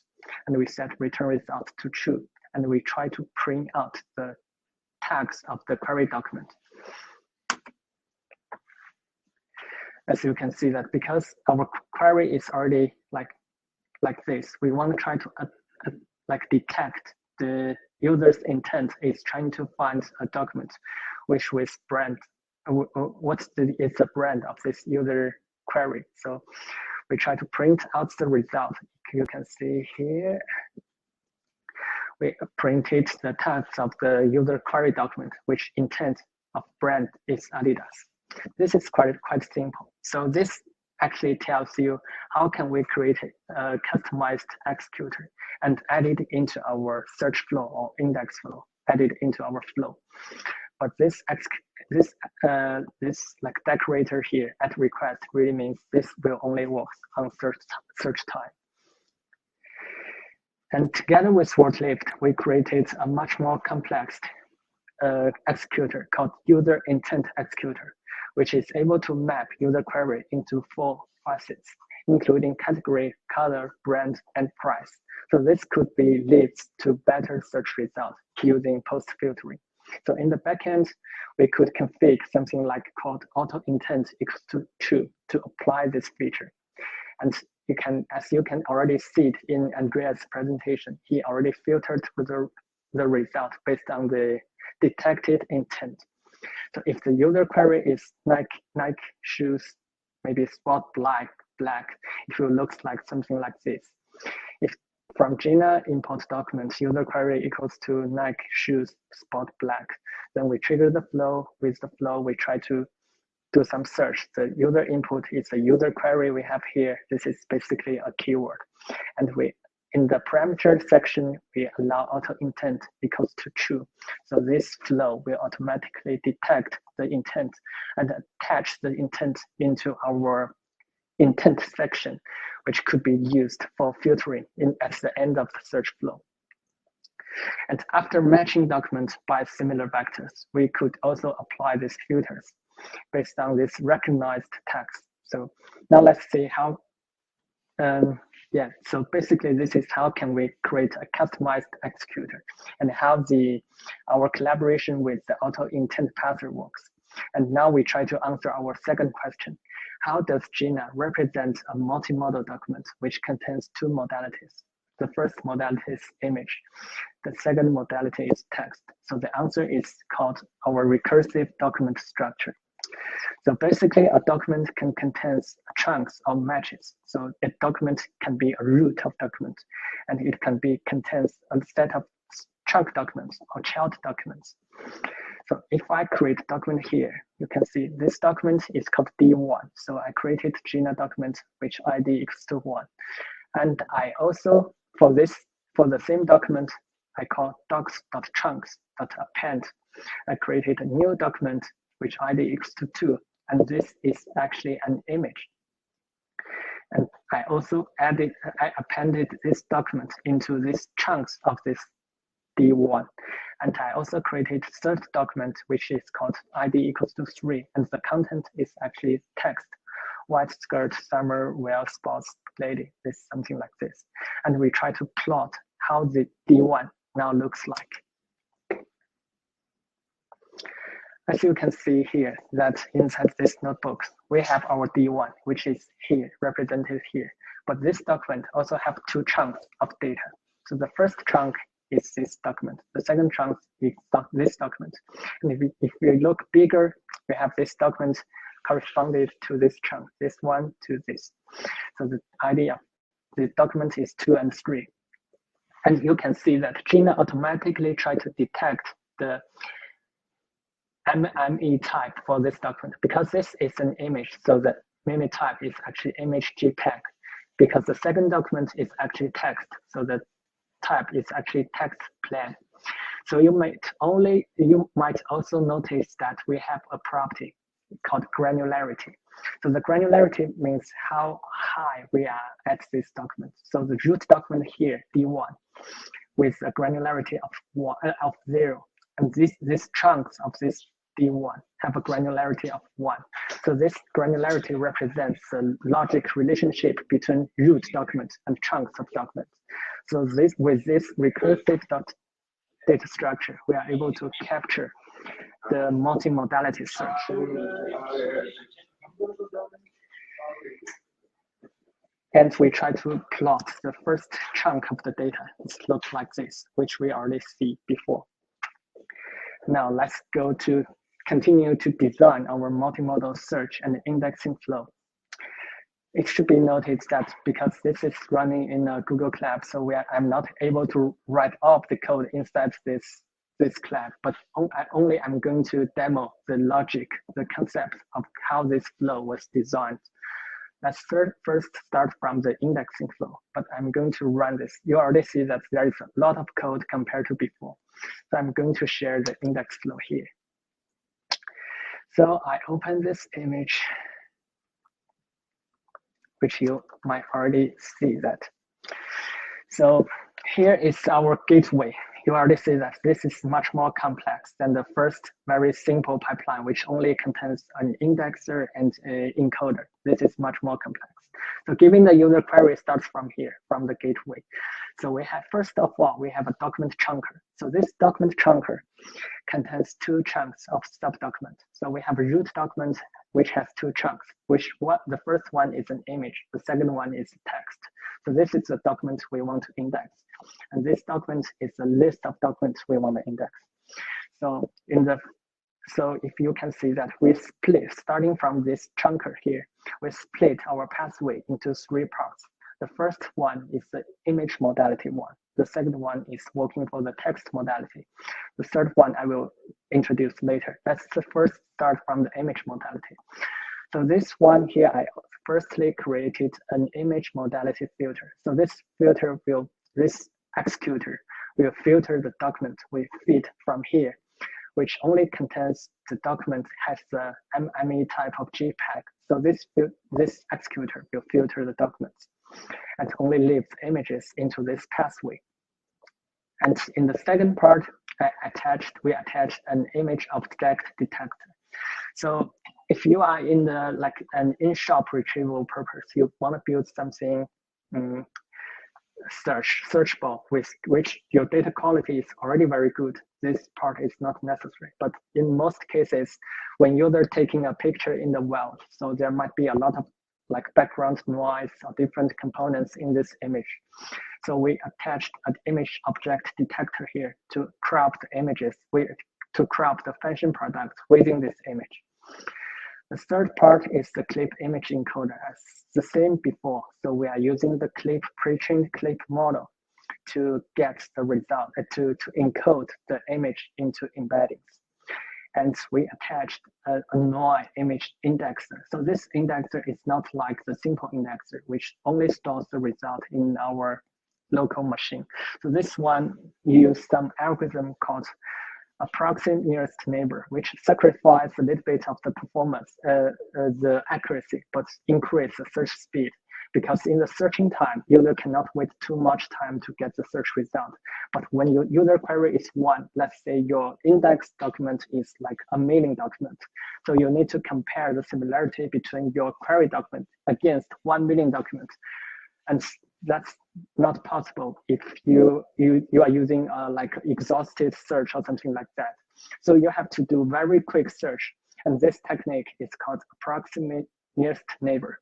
[SPEAKER 3] And we set return result to true, and we try to print out the tags of the query document. As you can see that because our query is already like this, we want to try to detect the user's intent is trying to find a document which with brand, is the brand of this user query. So we try to print out the result. You can see here, we printed the tags of the user query document, which intent of brand is Adidas. This is quite simple. So this actually tells you how can we create a customized executor and add it into our search flow or index flow, add it into our flow. But this like decorator here at request really means this will only work on search time. And together with WordLift, we created a much more complex executor called user intent executor, which is able to map user query into 4 facets, including category, color, brand, and price. So this could be leads to better search results using post filtering. So in the backend, we could configure something like called auto intent equals to true to apply this feature. And you can, as you can already see it in Andreas' presentation, he already filtered the result based on the detected intent. So if the user query is Nike shoes, maybe sport black, it will look like something like this. If from Gina import document user query equals to Nike shoes spot black. Then we trigger the flow. With the flow, we try to do some search. The user input is a user query we have here. This is basically a keyword. And we, in the parameter section, we allow auto intent equals to true. So this flow will automatically detect the intent and attach the intent into our intent section, which could be used for filtering at the end of the search flow. And after matching documents by similar vectors, we could also apply these filters based on this recognized text. So now let's see how, so basically this is how can we create a customized executor and how our collaboration with the auto intent parser works. And now we try to answer our second question. How does Gina represent a multimodal document which contains two modalities? The first modality is image. The second modality is text. So the answer is called our recursive document structure. So basically, a document can contain chunks or matches. So a document can be a root of document, and it can be contains a set of chunk documents or child documents. So if I create a document here, you can see this document is called D1. So I created Gina document which ID equals to 1. And I also, for the same document, I call docs.chunks.append. I created a new document which ID equals to 2. And this is actually an image. And I also appended this document into these chunks of this D1. And I also created third document, which is called ID equals to 3. And the content is actually text. White skirt, summer, wear, sports, lady, this something like this. And we try to plot how the D1 now looks like. As you can see here, that inside this notebook, we have our D1, which is here, represented here. But this document also have two chunks of data. So the first chunk is this document. The second chunk is this document. And if we look bigger, we have this document corresponded to this chunk, this one to this. So the idea of the document is 2 and 3. And you can see that Gina automatically tried to detect the MME type for this document because this is an image. So the MME type is actually image JPEG because the second document is actually text. So the type is actually text plain. So you might also notice that we have a property called granularity. So the granularity means how high we are at this document. So the root document here, D1, with a granularity of 0, and these chunks of this D1 have a granularity of 1. So this granularity represents the logic relationship between root documents and chunks of documents. So with this recursive data structure, we are able to capture the multimodality search. And we try to plot the first chunk of the data. It looks like this, which we already see before. Now let's continue to design our multimodal search and indexing flow. It should be noted that because this is running in a Google Cloud, so I'm not able to write all the code inside this cloud, but I'm going to demo the logic, the concept of how this flow was designed. Let's first start from the indexing flow, but I'm going to run this. You already see that there is a lot of code compared to before. So I'm going to share the index flow here. So I open this image, which you might already see that. So here is our gateway. You already see that this is much more complex than the first very simple pipeline, which only contains an indexer and an encoder. This is much more complex. So given the user query starts from here, from the gateway. So we have, first of all, we have a document chunker. So this document chunker contains two chunks of subdocument. So we have a root document, which has two chunks, the first one is an image, the second one is text. So this is the document we want to index. And this document is a list of documents we want to index. So if you can see that we split, starting from this chunker here, we split our pathway into 3 parts. The first one is the image modality one. The second one is working for the text modality. The third one I will introduce later. Let's first start from the image modality. So this one here, I firstly created an image modality filter. So this executor will filter the document we feed from here, which only contains the document has the MME type of JPEG. So this executor will filter the documents and only leaves images into this pathway. And in the second part, we attached an image object detector. So if you are in the like an in-shop retrieval purpose, you want to build something searchable with which your data quality is already very good, this part is not necessary. But in most cases, when you're taking a picture in the wild, so there might be a lot of like background noise or different components in this image. So we attached an image object detector here to crop the images, to crop the function product within this image. The third part is the clip image encoder, as the same before. So we are using the clip pre-trained clip model to get the result, to encode the image into embeddings. And we attached a NOI image indexer. So this indexer is not like the simple indexer, which only stores the result in our local machine. So this one uses some algorithm called approximate nearest neighbor, which sacrifices a little bit of the performance, the accuracy, but increase the search speed. Because in the searching time, user cannot wait too much time to get the search result. But when your user query is one, let's say your index document is like a mailing document. So you need to compare the similarity between your query document against 1 million documents. And that's not possible if you are using like exhaustive search or something like that. So you have to do very quick search. And this technique is called approximate nearest neighbor.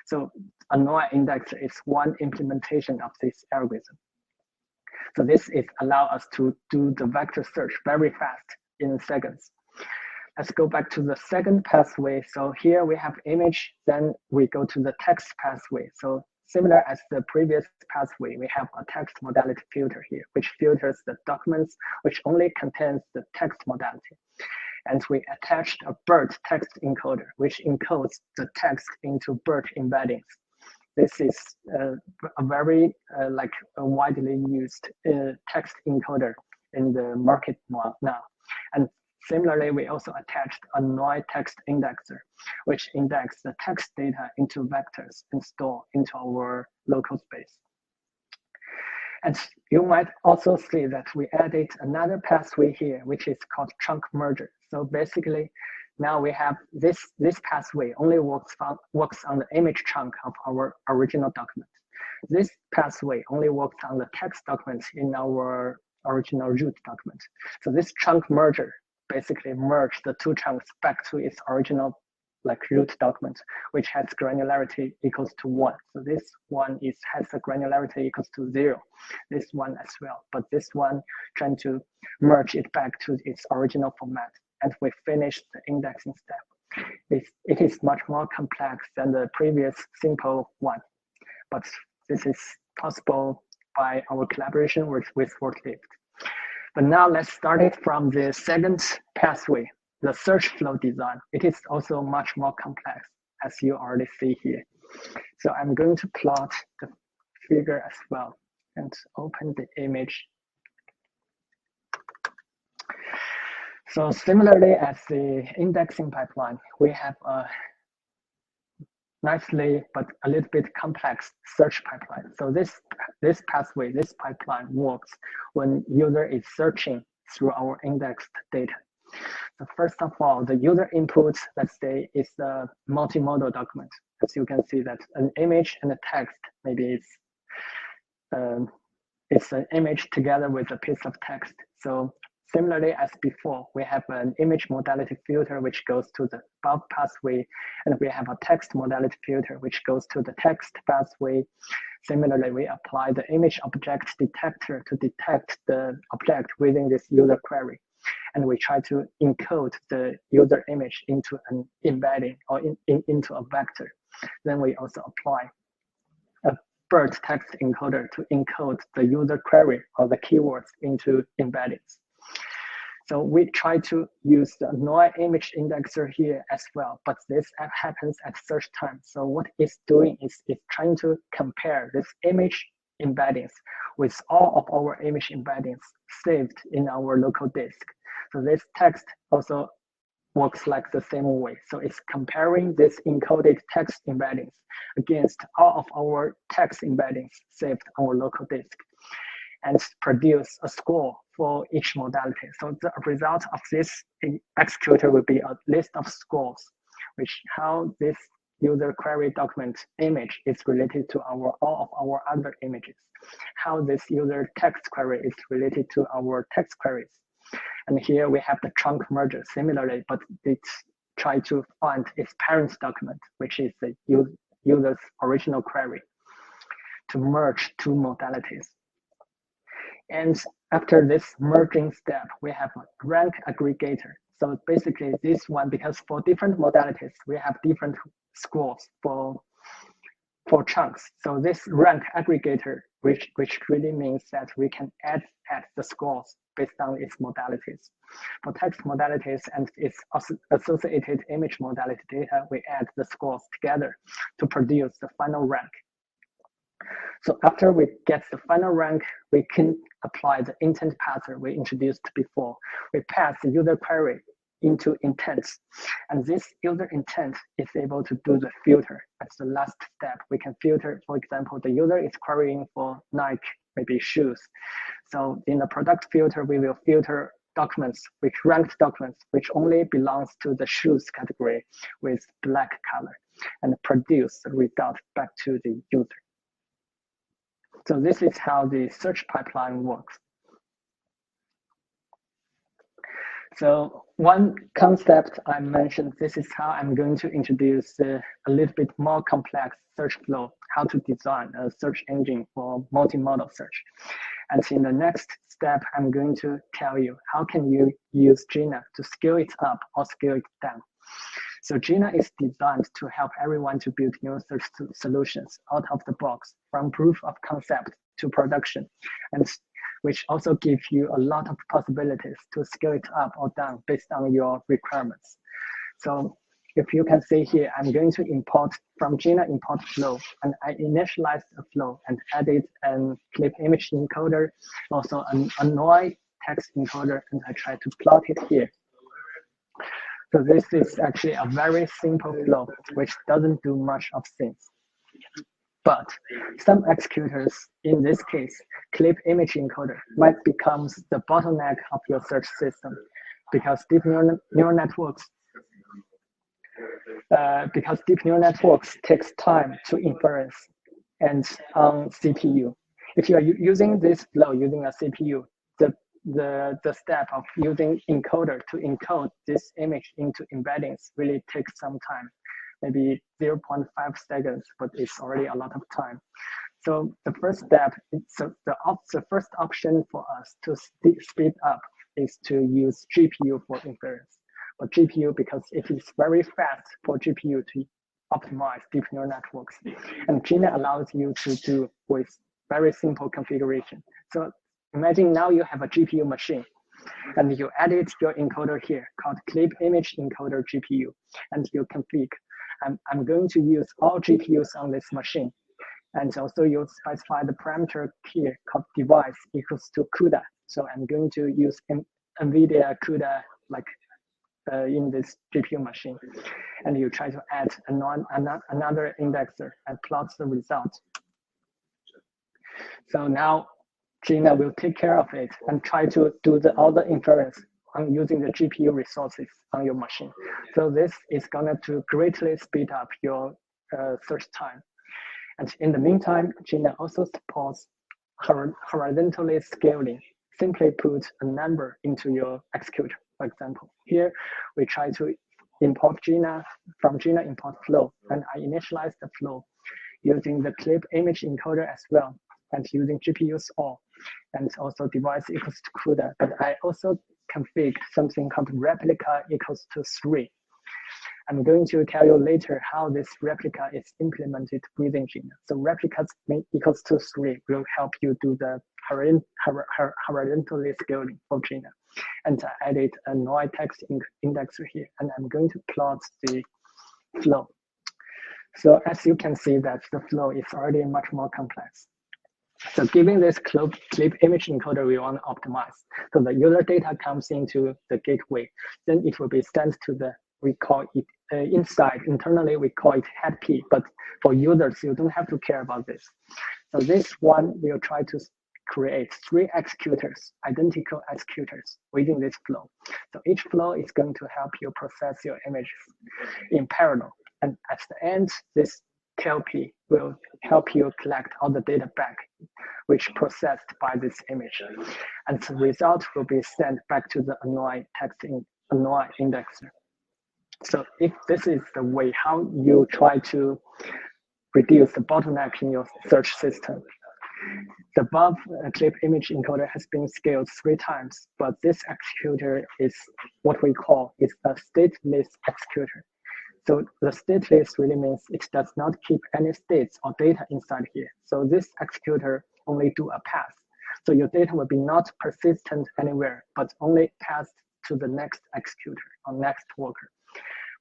[SPEAKER 3] So a NOI indexer is one implementation of this algorithm. So this is allow us to do the vector search very fast in seconds. Let's go back to the second pathway. So here we have image, then we go to the text pathway. So similar as the previous pathway, we have a text modality filter here, which filters the documents which only contains the text modality. And we attached a BERT text encoder, which encodes the text into BERT embeddings. This is a very like a widely used text encoder in the market now. And similarly, we also attached a NOI text indexer, which indexes the text data into vectors and store into our local space. And you might also see that we added another pathway here, which is called chunk merger. So basically, now we have this pathway only works on the image chunk of our original document. This pathway only works on the text documents in our original root document. So this chunk merger basically merge the two chunks back to its original like root document, which has granularity equals to 1. So this one has a granularity equals to 0. This one as well, but this one trying to merge it back to its original format. And we finished the indexing step. It is much more complex than the previous simple one, but this is possible by our collaboration with Forklift. But now let's start it from the second pathway, the search flow design. It is also much more complex, as you already see here. So I'm going to plot the figure as well and open the image. So similarly as the indexing pipeline, we have a nicely but a little bit complex search pipeline. So this pathway, this pipeline works when user is searching through our indexed data. So first of all, the user input, let's say, is the multimodal document. As you can see that an image and a text, maybe it's an image together with a piece of text. So similarly as before, we have an image modality filter which goes to the above pathway, and we have a text modality filter which goes to the text pathway. Similarly, we apply the image object detector to detect the object within this user query. And we try to encode the user image into an embedding or into a vector. Then we also apply a BERT text encoder to encode the user query or the keywords into embeddings. So we try to use the NOI image indexer here as well, but this happens at search time. So what it's doing is it's trying to compare this image embeddings with all of our image embeddings saved in our local disk. So this text also works like the same way. So it's comparing this encoded text embeddings against all of our text embeddings saved on our local disk, and produce a score for each modality. So the result of this executor will be a list of scores, which how this user query document image is related to all of our other images, how this user text query is related to our text queries. And here we have the trunk merger similarly, but it's try to find its parent document, which is the user's original query, to merge two modalities. And after this merging step, we have a rank aggregator. So basically this one, because for different modalities, we have different scores for chunks. So this rank aggregator, which really means that we can add the scores based on its modalities. For text modalities and its associated image modality data, we add the scores together to produce the final rank. So after we get the final rank, we can apply the intent pattern we introduced before. We pass the user query into intents, and this user intent is able to do the filter. That's the last step. We can filter, for example, the user is querying for Nike, maybe shoes. So in the product filter, we will filter documents, ranked documents, which only belongs to the shoes category with black color, and produce the result back to the user. So this is how the search pipeline works. So one concept I mentioned, this is how I'm going to introduce a little bit more complex search flow, how to design a search engine for multimodal search. And in the next step, I'm going to tell you how can you use Gina to scale it up or scale it down. So Gina is designed to help everyone to build new search solutions out of the box, from proof of concept to production, and which also gives you a lot of possibilities to scale it up or down based on your requirements. So if you can see here, I'm going to import from Gina import flow, and I initialized a flow and added a clip image encoder, also a NOI text encoder, and I try to plot it here. So this is actually a very simple flow, which doesn't do much of things. But some executors, in this case, clip image encoder, might become the bottleneck of your search system, because deep neural networks takes time to inference and on CPU. If you are using this flow using a CPU, the step of using encoder to encode this image into embeddings really takes some time, maybe 0.5 seconds, but it's already a lot of time. So the first step, the first option for us to speed up is to use GPU for inference. But GPU, because it is very fast for GPU to optimize deep neural networks. And Gina allows you to do with very simple configuration. So imagine now you have a GPU machine, and you added your encoder here called clip image encoder GPU, and you config. I'm going to use all GPUs on this machine, and also you specify the parameter here called device equals to CUDA. So I'm going to use NVIDIA CUDA like in this GPU machine, and you try to add another indexer and plot the result. So now Gina will take care of it and try to do all the inference on using the GPU resources on your machine. So this is going to greatly speed up your search time. And in the meantime, Gina also supports horizontally scaling. Simply put a number into your executor. For example, here we try to import Gina from Gina import flow, and I initialize the flow using the clip image encoder as well, and using GPUs all, and also device equals to CUDA. But I also config something called replica equals to 3. I'm going to tell you later how this replica is implemented within Gina. So replicas equals to 3 will help you do the horizontally scaling for Gina. And I added a noise text indexer here, and I'm going to plot the flow. So as you can see that the flow is already much more complex. So given this clip image encoder we want to optimize, so the user data comes into the gateway, then it will be sent to the, we call it internally we call it head P, but for users, you don't have to care about this. So this one will try to create 3 executors, identical executors within this flow. So each flow is going to help you process your images in parallel. And at the end, this TLP will help you collect all the data back, which processed by this image. And the result will be sent back to the annoy indexer. So if this is the way how you try to reduce the bottleneck in your search system, the above clip image encoder has been scaled 3 times, but this executor is what we call is a stateless executor. So the stateless really means it does not keep any states or data inside here. So this executor only do a pass. So your data will be not persistent anywhere, but only passed to the next executor or next worker.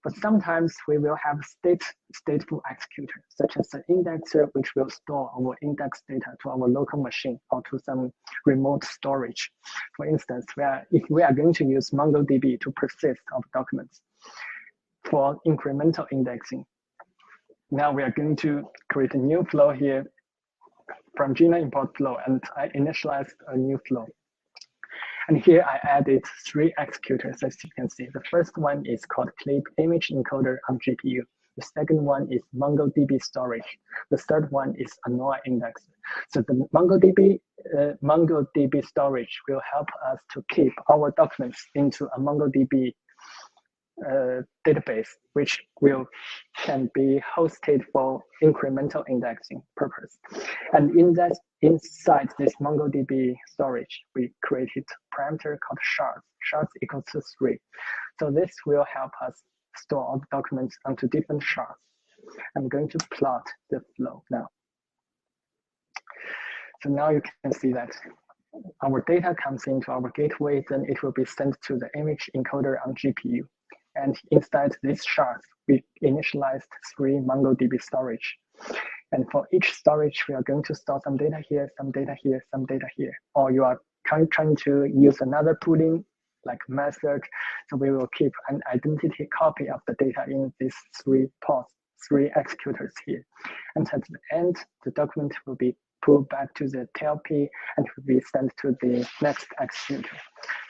[SPEAKER 3] But sometimes we will have stateful executor, such as the indexer, which will store our index data to our local machine or to some remote storage. For instance, if we are going to use MongoDB to persist of documents for incremental indexing, now we are going to create a new flow here from Gina import flow, and I initialized a new flow. And here I added 3 executors, as you can see. The first one is called clip image encoder on GPU. The second one is MongoDB storage. The third one is annoy indexer. So the MongoDB storage will help us to keep our documents into a MongoDB database, which can be hosted for incremental indexing purpose. And inside this MongoDB storage, we created a parameter called shards. Shards equals to 3. So this will help us store all the documents onto different shards. I'm going to plot the flow now. So now you can see that our data comes into our gateway, then it will be sent to the image encoder on GPU. And inside this shard, we initialized 3 MongoDB storage. And for each storage, we are going to store some data here, some data here, some data here. Or you are trying to use another pooling like method. So we will keep an identity copy of the data in these 3 pods, 3 executors here. And at the end, the document will be pulled back to the TLP and will be sent to the next executor.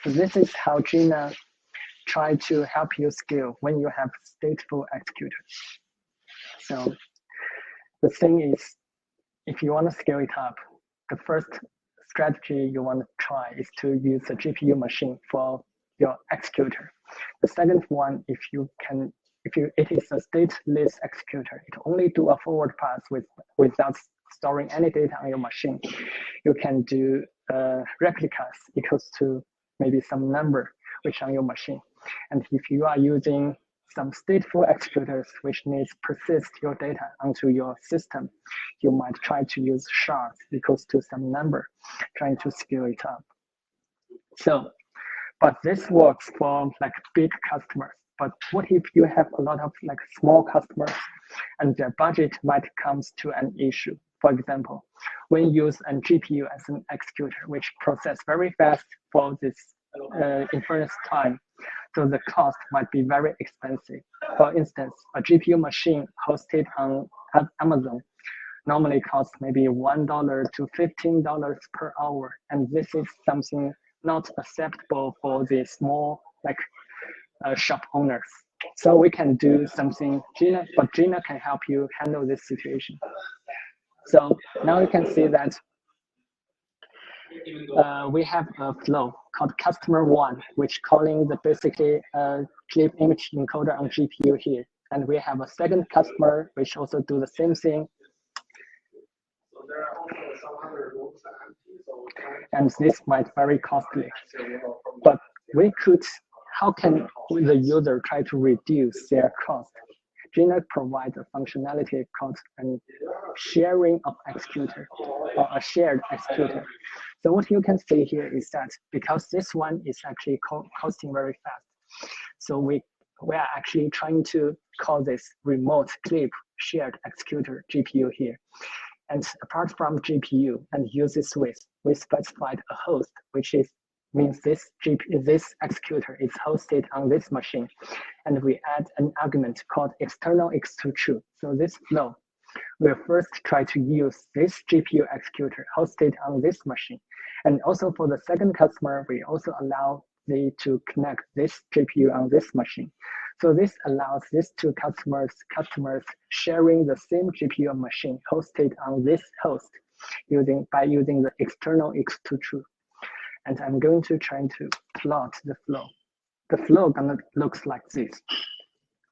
[SPEAKER 3] So this is how Gina try to help you scale when you have stateful executors. So the thing is, if you want to scale it up, the first strategy you want to try is to use a GPU machine for your executor. The second one, if it is a stateless executor, it only do a forward pass without storing any data on your machine. You can do replicas equals to maybe some number which on your machine. And if you are using some stateful executors which needs persist your data onto your system, you might try to use shards equals to some number, trying to scale it up. So, but this works for like big customers. But what if you have a lot of like small customers and their budget might come to an issue? For example, when you use a GPU as an executor, which process very fast for this inference time, so the cost might be very expensive. For instance, a GPU machine hosted on Amazon normally costs maybe $1 to $15 per hour, and this is something not acceptable for the small shop owners. So we can do something, but Gina can help you handle this situation. So now you can see that we have a flow called customer 1, which calling the basically clip image encoder on GPU here. And we have a second customer, which also do the same thing. And this might be very costly, but we could how can the user try to reduce their cost? GNet provides a functionality called sharing of executor or a shared executor. So what you can see here is that because this one is actually costing very fast, so we are actually trying to call this remote clip shared executor GPU here. And apart from GPU and uses with, we specified a host, which means this executor is hosted on this machine. And we add an argument called external x2 So this flow will first try to use this GPU executor hosted on this machine. And also for the second customer, we also allow they to connect this GPU on this machine. So this allows these two customers sharing the same GPU machine hosted on this host by using the external x2 And I'm going to try to plot the flow. The flow gonna looks like this.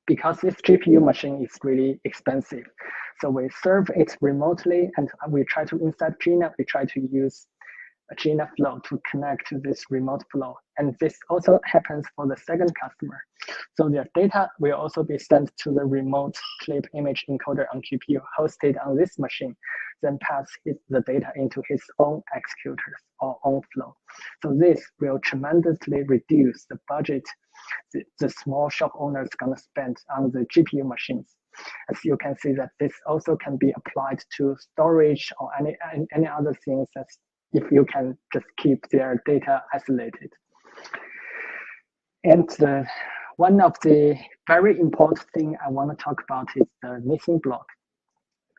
[SPEAKER 3] Because this GPU machine is really expensive, so we serve it remotely, and we try to inside GNet, we try to use a GNet flow to connect to this remote flow. And this also happens for the second customer. So their data will also be sent to the remote clip image encoder on GPU hosted on this machine, then pass the data into his own executors or own flow. So this will tremendously reduce the budget the small shop owners gonna spend on the GPU machines. As you can see that this also can be applied to storage or any other things that if you can just keep their data isolated. And one of the very important thing I want to talk about is the missing block.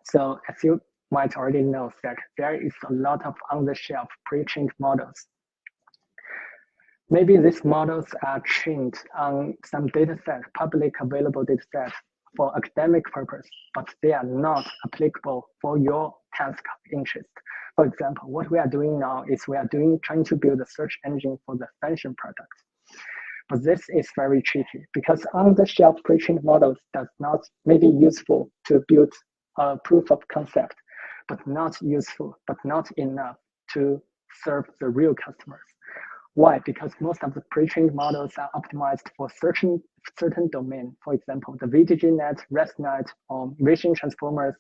[SPEAKER 3] So as you might already know that there is a lot of on-the-shelf pre-trained models. Maybe these models are trained on some data set, public available data set for academic purpose, but they are not applicable for your task of interest. For example, what we are doing now is we are trying to build a search engine for the fashion product. But this is very tricky because on-the-shelf pre-trained models does not maybe useful to build a proof of concept, but not useful, but not enough to serve the real customers. Why? Because most of the pre-trained models are optimized for certain domain. For example, the VGGNet, ResNet, or vision transformers,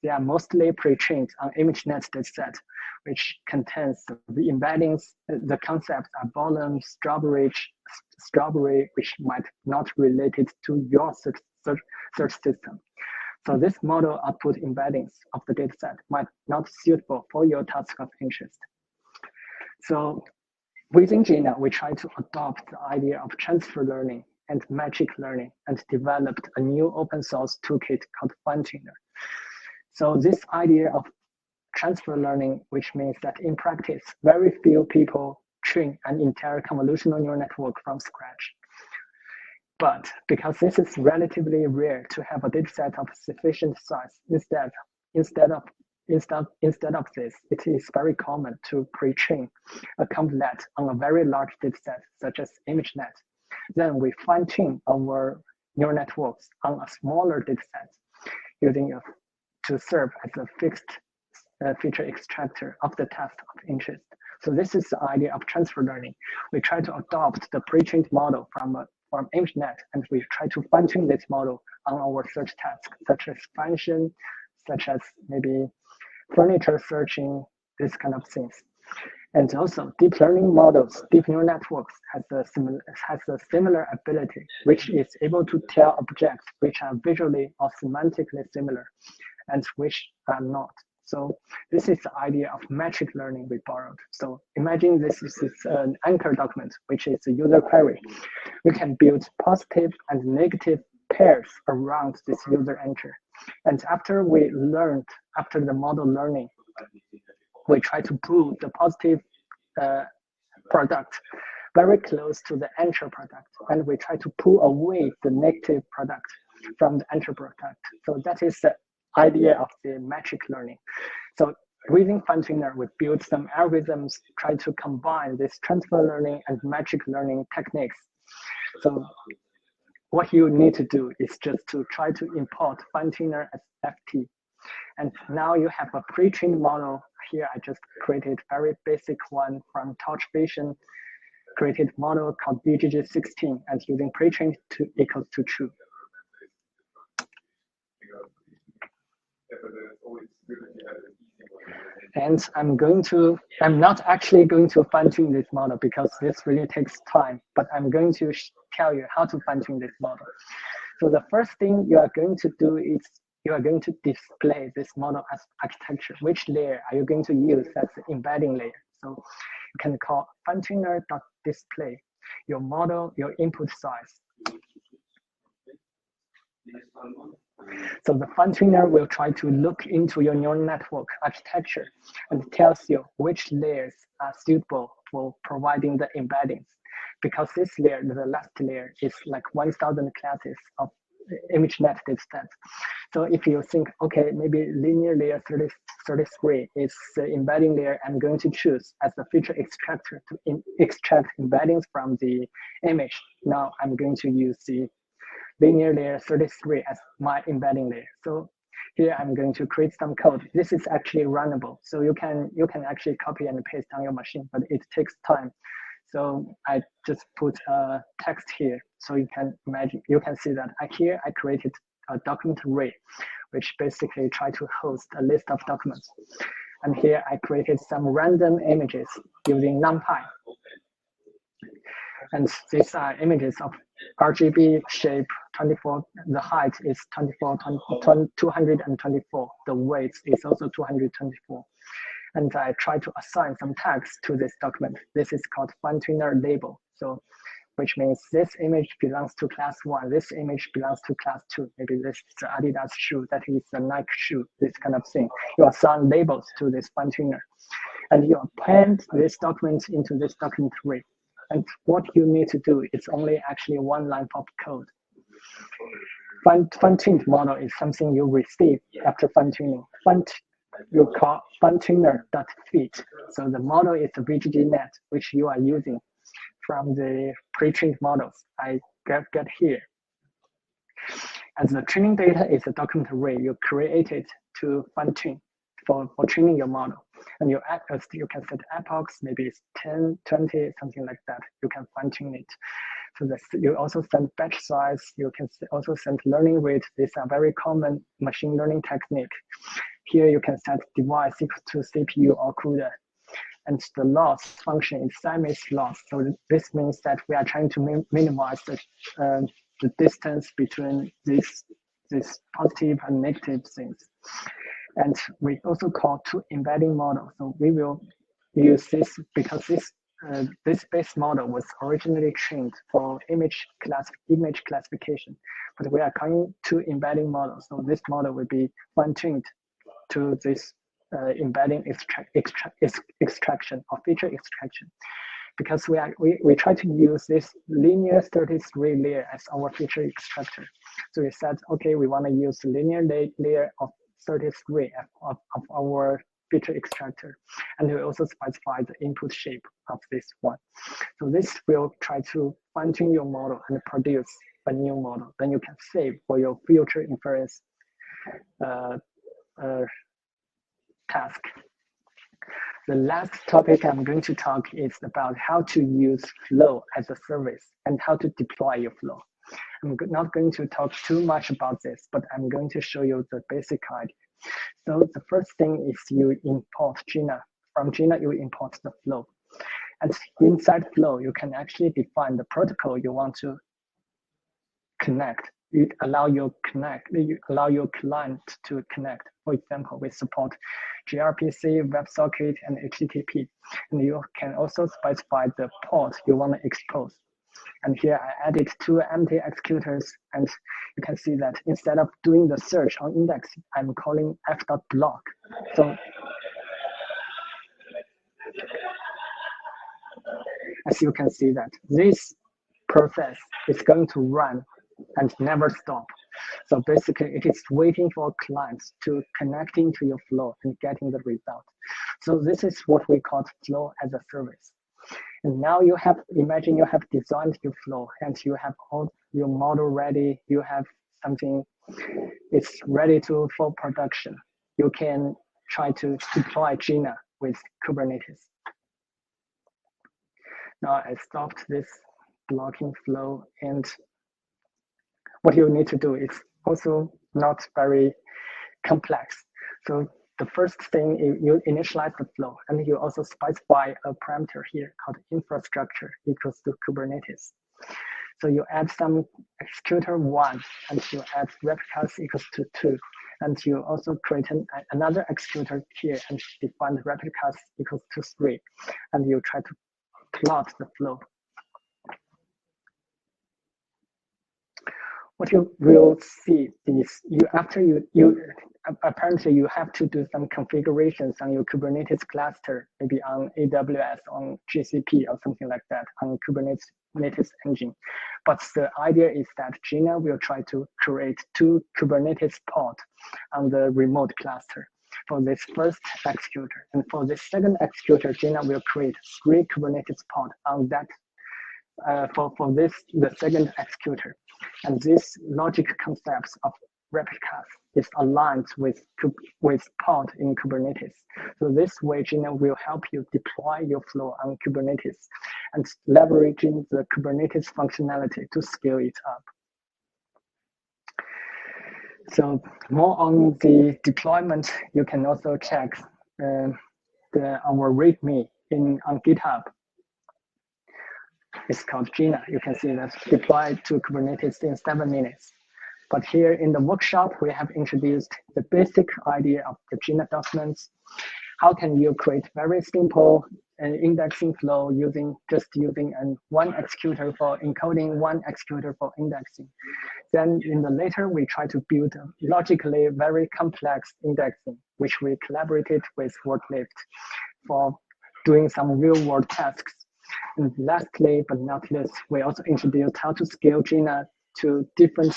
[SPEAKER 3] they are mostly pre-trained on ImageNet dataset, which contains the embeddings. The concepts are volume, strawberry, which might not related to your search system. So this model output embeddings of the dataset might not suitable for your task of interest. So within GNet, we try to adopt the idea of transfer learning and magic learning and developed a new open source toolkit called FineTuner. So this idea of transfer learning, which means that in practice, very few people train an entire convolutional neural network from scratch. But because this is relatively rare to have a dataset of sufficient size, instead of this, it is very common to pre-train a complet on a very large dataset, such as ImageNet. Then we fine-tune our neural networks on a smaller dataset using to serve as a fixed feature extractor of the task of interest. So this is the idea of transfer learning. We try to adopt the pre-trained model from ImageNet, and we try to fine-tune this model on our search tasks, such as function, such as maybe furniture searching, this kind of things. And also deep learning models, deep neural networks has a similar ability, which is able to tell objects which are visually or semantically similar and which are not. So this is the idea of metric learning we borrowed. So imagine this is an anchor document, which is a user query. We can build positive and negative pairs around this user entry. And after the model learning, we try to pull the positive product very close to the entry product, and we try to pull away the negative product from the entry product. So that is the idea of the metric learning. So within FineTuner, we build some algorithms, try to combine this transfer learning and metric learning techniques. So what you need to do is just to try to import FineTuner as FT. And now you have a pre-trained model. Here I just created very basic one from Touch Vision. created model called BGG16 and using pre-trained to equals to true. And I'm not actually going to fine-tune this model because this really takes time, but I'm going to tell you how to fine-tune this model. So the first thing you are going to do is you are going to display this model as architecture. Which layer are you going to use as the embedding layer? So you can call fine-tuner.display your model, your input size. So the fine-tuner will try to look into your neural network architecture and tells you which layers are suitable for providing the embeddings. Because this layer, the last layer, is like 1,000 classes of ImageNet datasets. So if you think, okay, maybe linear layer 33 is the embedding layer I'm going to choose as the feature extractor to extract embeddings from the image. Now I'm going to use the linear layer 33 as my embedding layer. So here I'm going to create some code. This is actually runnable. So you can actually copy and paste on your machine, but it takes time. So I just put a text here. So you can imagine, you can see that here I created a document array, which basically try to host a list of documents. And here I created some random images using NumPy. And these are images of RGB shape 24. The height is 224. The weight is also 224. And I try to assign some tags to this document. This is called fine-tuner label. So, which means this image belongs to class 1. This image belongs to class 2. Maybe this is the Adidas shoe. That is the Nike shoe. This kind of thing. You assign labels to this fine-tuner, and you append this document into this document array. And what you need to do is only actually one line of code. Fine-tuned model is something you receive after fine-tuning. You call fine-tuner.feed. So the model is the VGGNet, which you are using from the pre-trained models I get here. And the training data is a document array you created to fine-tune for training your model. And you can set epochs, maybe it's 10, 20, something like that. You can fine-tune it. So you also set batch size. You can also set learning rate. These are very common machine learning technique. Here you can set device equal to CPU or CUDA. And the loss function is Siamese loss. So this means that we are trying to minimize the distance between these positive and negative things. And we also call two embedding model. So we will use this because this base model was originally trained for image classification, but we are calling two embedding models. So this model will be fine-tuned to this embedding extraction or feature extraction, because we try to use this linear 33 layer as our feature extractor. So we said, okay, we want to use the linear layer of 33 of our feature extractor, and we also specify the input shape of this one. So this will try to fine-tune your model and produce a new model. Then you can save for your future inference task. The last topic I'm going to talk is about how to use Flow as a service and how to deploy your Flow. I'm not going to talk too much about this, but I'm going to show you the basic idea. So the first thing is you import Gina. From Gina, you import the Flow. And inside Flow, you can actually define the protocol you want to connect. You allow your client to connect. For example, we support gRPC, WebSocket, and HTTP. And you can also specify the port you want to expose. And here I added two empty executors, and you can see that instead of doing the search on index, I'm calling f.block. So as you can see that this process is going to run and never stop. So basically it is waiting for clients to connect into your Flow and getting the result. So this is what we call Flow as a service. And now you have, imagine you have designed your Flow and you have all your model ready, you have something, it's ready for production. You can try to deploy Gina with Kubernetes. Now I stopped this blocking flow, and what you need to do is also not very complex. So the first thing is you initialize the flow, and you also specify a parameter here called infrastructure equals to Kubernetes. So you add some executor 1, and you add replicas equals to 2. And you also create another executor here and define replicas equals to 3. And you try to plot the flow. What you will see is after you apparently you have to do some configurations on your Kubernetes cluster, maybe on AWS, on GCP, or something like that, on Kubernetes engine. But the idea is that Gina will try to create 2 Kubernetes pods on the remote cluster for this first executor. And for this second executor, Gina will create 3 Kubernetes pods on that for the second executor. And this logic concepts of replicas is aligned with pod in Kubernetes. So this way, Gina will help you deploy your flow on Kubernetes and leveraging the Kubernetes functionality to scale it up. So more on the deployment, you can also check our README on GitHub. It's called Gina. You can see that deployed to Kubernetes in 7 minutes. But here in the workshop, we have introduced the basic idea of the Gina documents. How can you create very simple indexing flow using one executor for encoding, one executor for indexing. Then in the later, we try to build logically very complex indexing, which we collaborated with Worklift for doing some real-world tasks. And lastly, but not least, we also introduced how to scale Gina to different,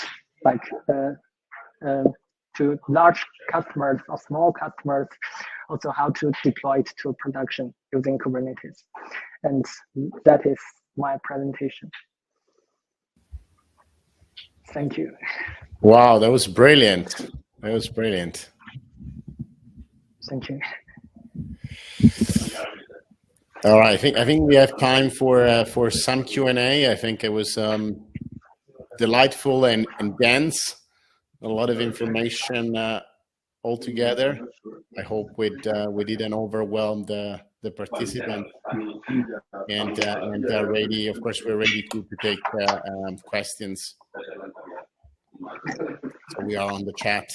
[SPEAKER 3] to large customers or small customers, also how to deploy it to production using Kubernetes. And that is my presentation. Thank you.
[SPEAKER 1] Wow, that was brilliant. That was brilliant.
[SPEAKER 3] Thank you.
[SPEAKER 1] All right, I think we have time for some Q&A. I think it was delightful and dense, a lot of information altogether. I hope we didn't overwhelm the participants, and ready. Of course, we're ready to take questions. So we are on the chat.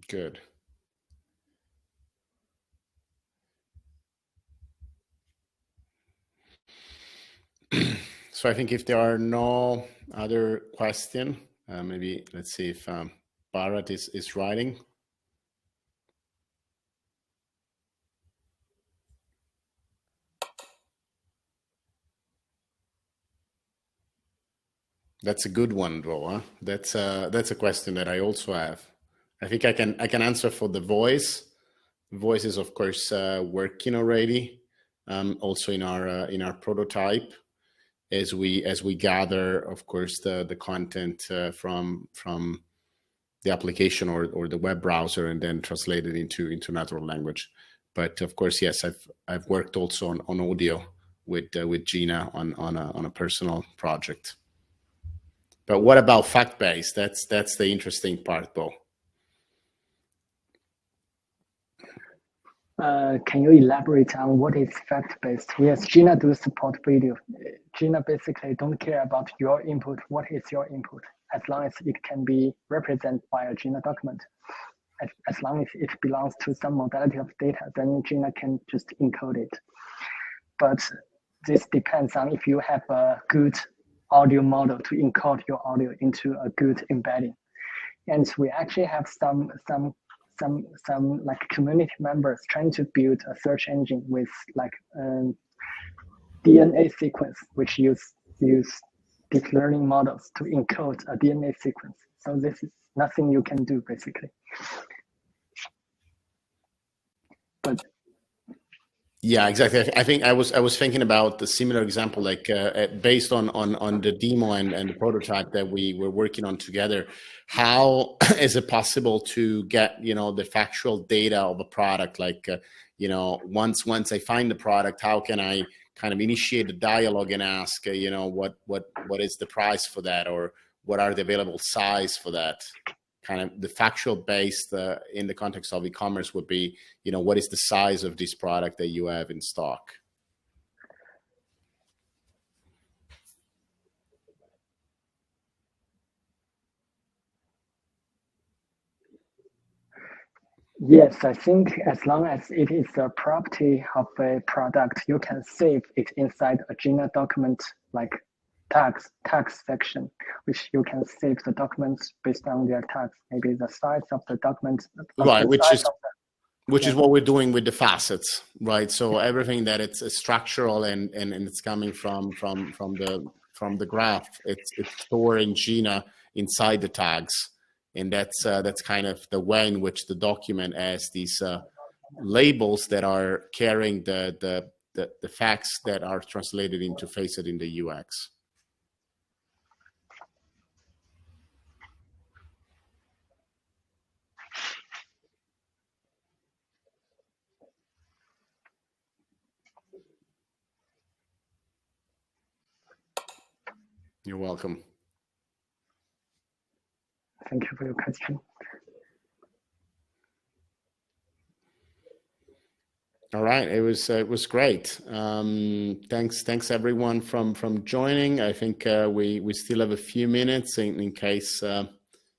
[SPEAKER 1] Good. So I think if there are no other questions, maybe let's see if Bharat is writing. That's a good one, though. Huh? That's a question that I also have. I think I can answer for the voice. Voice is of course working already. Also in our prototype, as we gather, of course, the content from the application or the web browser, and then translate it into natural language. But of course, yes, I've worked also on audio with Gina on a personal project. But what about fact-based? That's the interesting part, though.
[SPEAKER 3] Can you elaborate on what is fact-based? Yes, Gina does support video. Gina basically don't care about your input. What is your input? As long as it can be represented by a Gina document. As long as it belongs to some modality of data, then Gina can just encode it. But this depends on if you have a good audio model to encode your audio into a good embedding. And we actually have some like community members trying to build a search engine with like DNA sequence, which use deep learning models to encode a DNA sequence. So this is nothing you can do basically. But
[SPEAKER 1] yeah, exactly. I think I was thinking about the similar example, like based on the demo and the prototype that we were working on together. How is it possible to get the factual data of a product? Like once I find the product, how can I kind of initiate a dialogue and ask what is the price for that, or what are the available size for that? Kind of the factual based in the context of e-commerce would be, what is the size of this product that you have in stock?
[SPEAKER 3] yes, I think as long as it is a property of a product, you can save it inside a Gina document, like tags section, which you can save the documents based on their tags, maybe the size of the document.
[SPEAKER 1] Right, which is what we're doing with the facets, right? So everything that it's structural and it's coming from the graph, it's stored in Gina inside the tags, and that's kind of the way in which the document has these labels that are carrying the facts that are translated into facet in the UX. You're welcome.
[SPEAKER 3] Thank you for your question.
[SPEAKER 1] All right, it was great. Thanks everyone from joining. I think we still have a few minutes in case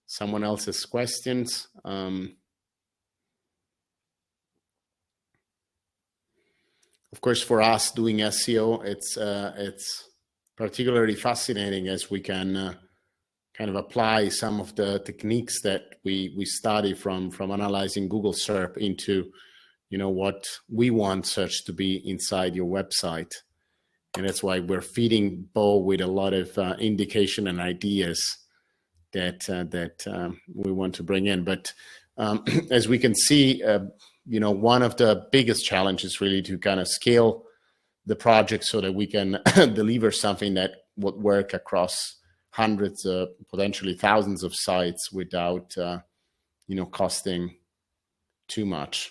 [SPEAKER 1] someone else has questions. Of course, for us doing SEO, it's particularly fascinating as we can kind of apply some of the techniques that we study from analyzing Google SERP into what we want search to be inside your website. And that's why we're feeding Bo with a lot of indication and ideas that we want to bring in. But as we can see, one of the biggest challenges really to kind of scale the project so that we can deliver something that would work across hundreds, potentially thousands of sites without, costing too much.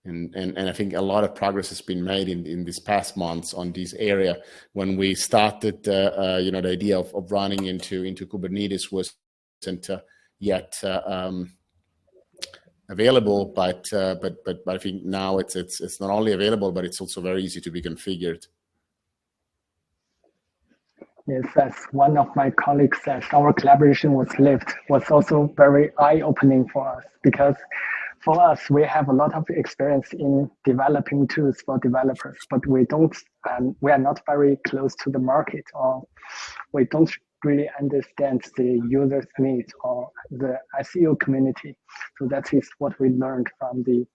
[SPEAKER 1] And I think a lot of progress has been made in these past months on this area. When we started, the idea of running into Kubernetes wasn't yet available, but I think now it's not only available, but it's also very easy to be configured.
[SPEAKER 3] Yes, as one of my colleagues said, our collaboration with Lyft was also very eye-opening for us, because for us, we have a lot of experience in developing tools for developers, but we are not very close to the market, or we don't really understand the user's needs or the SEO community. So that is what we learned from the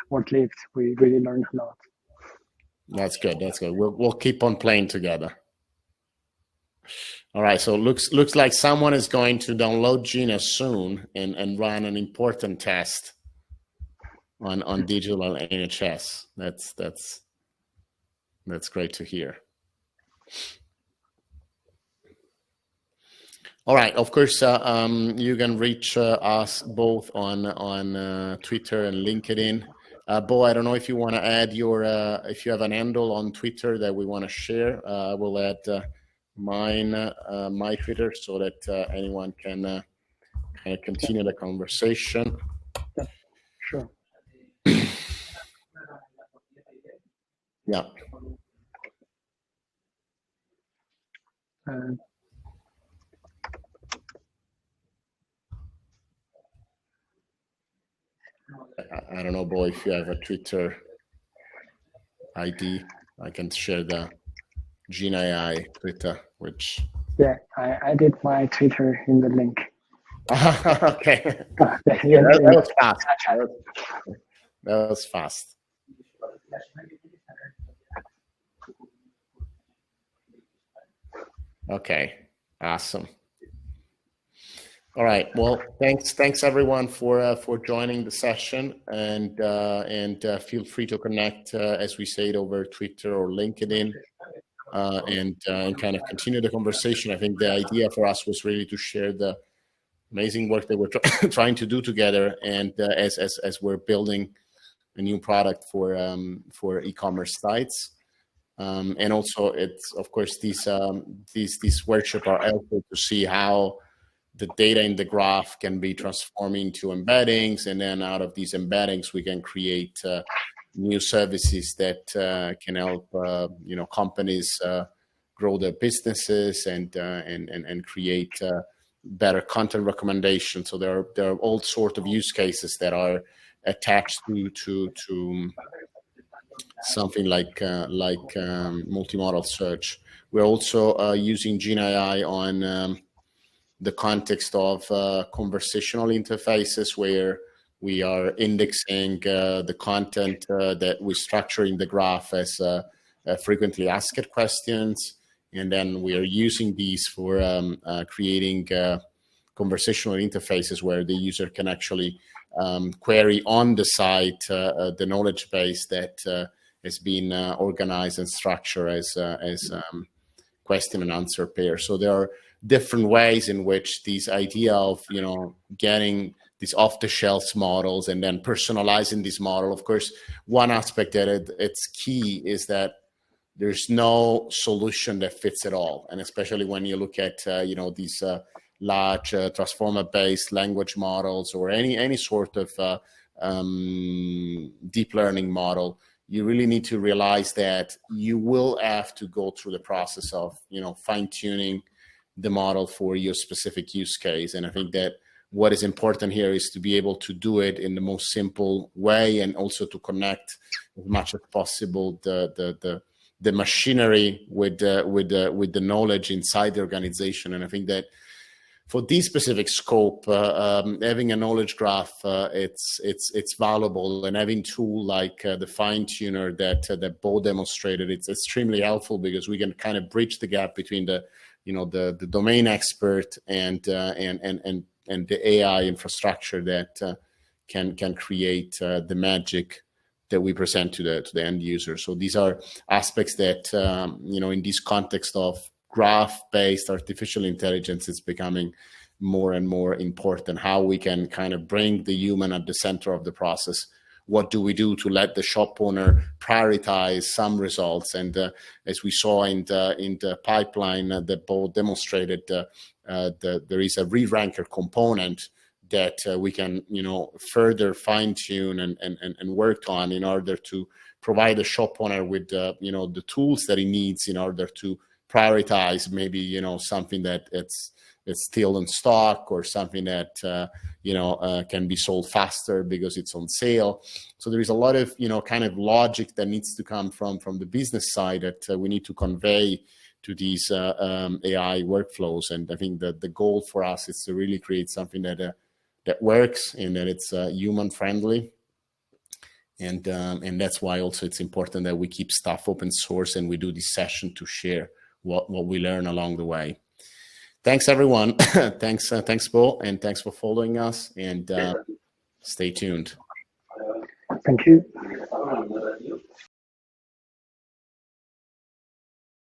[SPEAKER 3] work Lyft. We really learned a lot.
[SPEAKER 1] That's good. That's good. We'll keep on playing together. All right. So looks like someone is going to download Gina soon and run an important test on digital NHS. That's great to hear. All right. Of course, you can reach us both on Twitter and LinkedIn. Bo, I don't know if you want to add if you have an handle on Twitter that we want to share. I will add my Twitter so that anyone can kind of continue the conversation.
[SPEAKER 3] Sure.
[SPEAKER 1] Yeah. I don't know, Bo, if you have a Twitter ID, I can share the Gina AI Twitter, which
[SPEAKER 3] Yeah, I did my Twitter in the link.
[SPEAKER 1] Okay.
[SPEAKER 3] Yeah,
[SPEAKER 1] That was fast. That was fast. Okay, awesome. All right. Well, thanks everyone for joining the session, and feel free to connect as we said over Twitter or LinkedIn, and kind of continue the conversation. I think the idea for us was really to share the amazing work that we're trying to do together, and as we're building a new product for e-commerce sites. And also, it's of course these workshops are helpful to see how the data in the graph can be transformed into embeddings, and then out of these embeddings we can create new services that can help companies grow their businesses and create better content recommendations. So there are all sorts of use cases that are attached to something like multimodal search. We're also using GenAI on the context of conversational interfaces, where we are indexing the content that we structure in the graph as frequently asked questions, and then we are using these for creating conversational interfaces where the user can actually query on the site the knowledge base that has been organized and structured as question and answer pair. So there are different ways in which this idea of getting these off-the-shelf models and then personalizing this model. Of course, one aspect that it's key is that there's no solution that fits it all, and especially when you look at these large transformer-based language models or any sort of deep learning model, you really need to realize that you will have to go through the process of fine-tuning the model for your specific use case. And I think that what is important here is to be able to do it in the most simple way, and also to connect as much as possible the machinery with the knowledge inside the organization. And I think that for this specific scope, having a knowledge graph, it's valuable, and having tool like the fine tuner that Bo demonstrated, it's extremely helpful, because we can kind of bridge the gap between the domain expert and the AI infrastructure that can create the magic that we present to the end user. So these are aspects that in this context of graph-based artificial intelligence, it's becoming more and more important. How we can kind of bring the human at the center of the process. What do we do to let the shop owner prioritize some results? And as we saw in the pipeline that Bo demonstrated, there is a re-ranker component that we can further fine-tune and work on in order to provide the shop owner with the tools that he needs in order to prioritize maybe something that it's still in stock, or something that can be sold faster because it's on sale. So there is a lot of kind of logic that needs to come from the business side that we need to convey to these AI workflows. And I think that the goal for us is to really create something that works and that it's human friendly. And that's why also it's important that we keep stuff open source, and we do this session to share what we learn along the way. Thanks, everyone. Thanks, Bo, and thanks for following us, and stay tuned.
[SPEAKER 3] Thank you.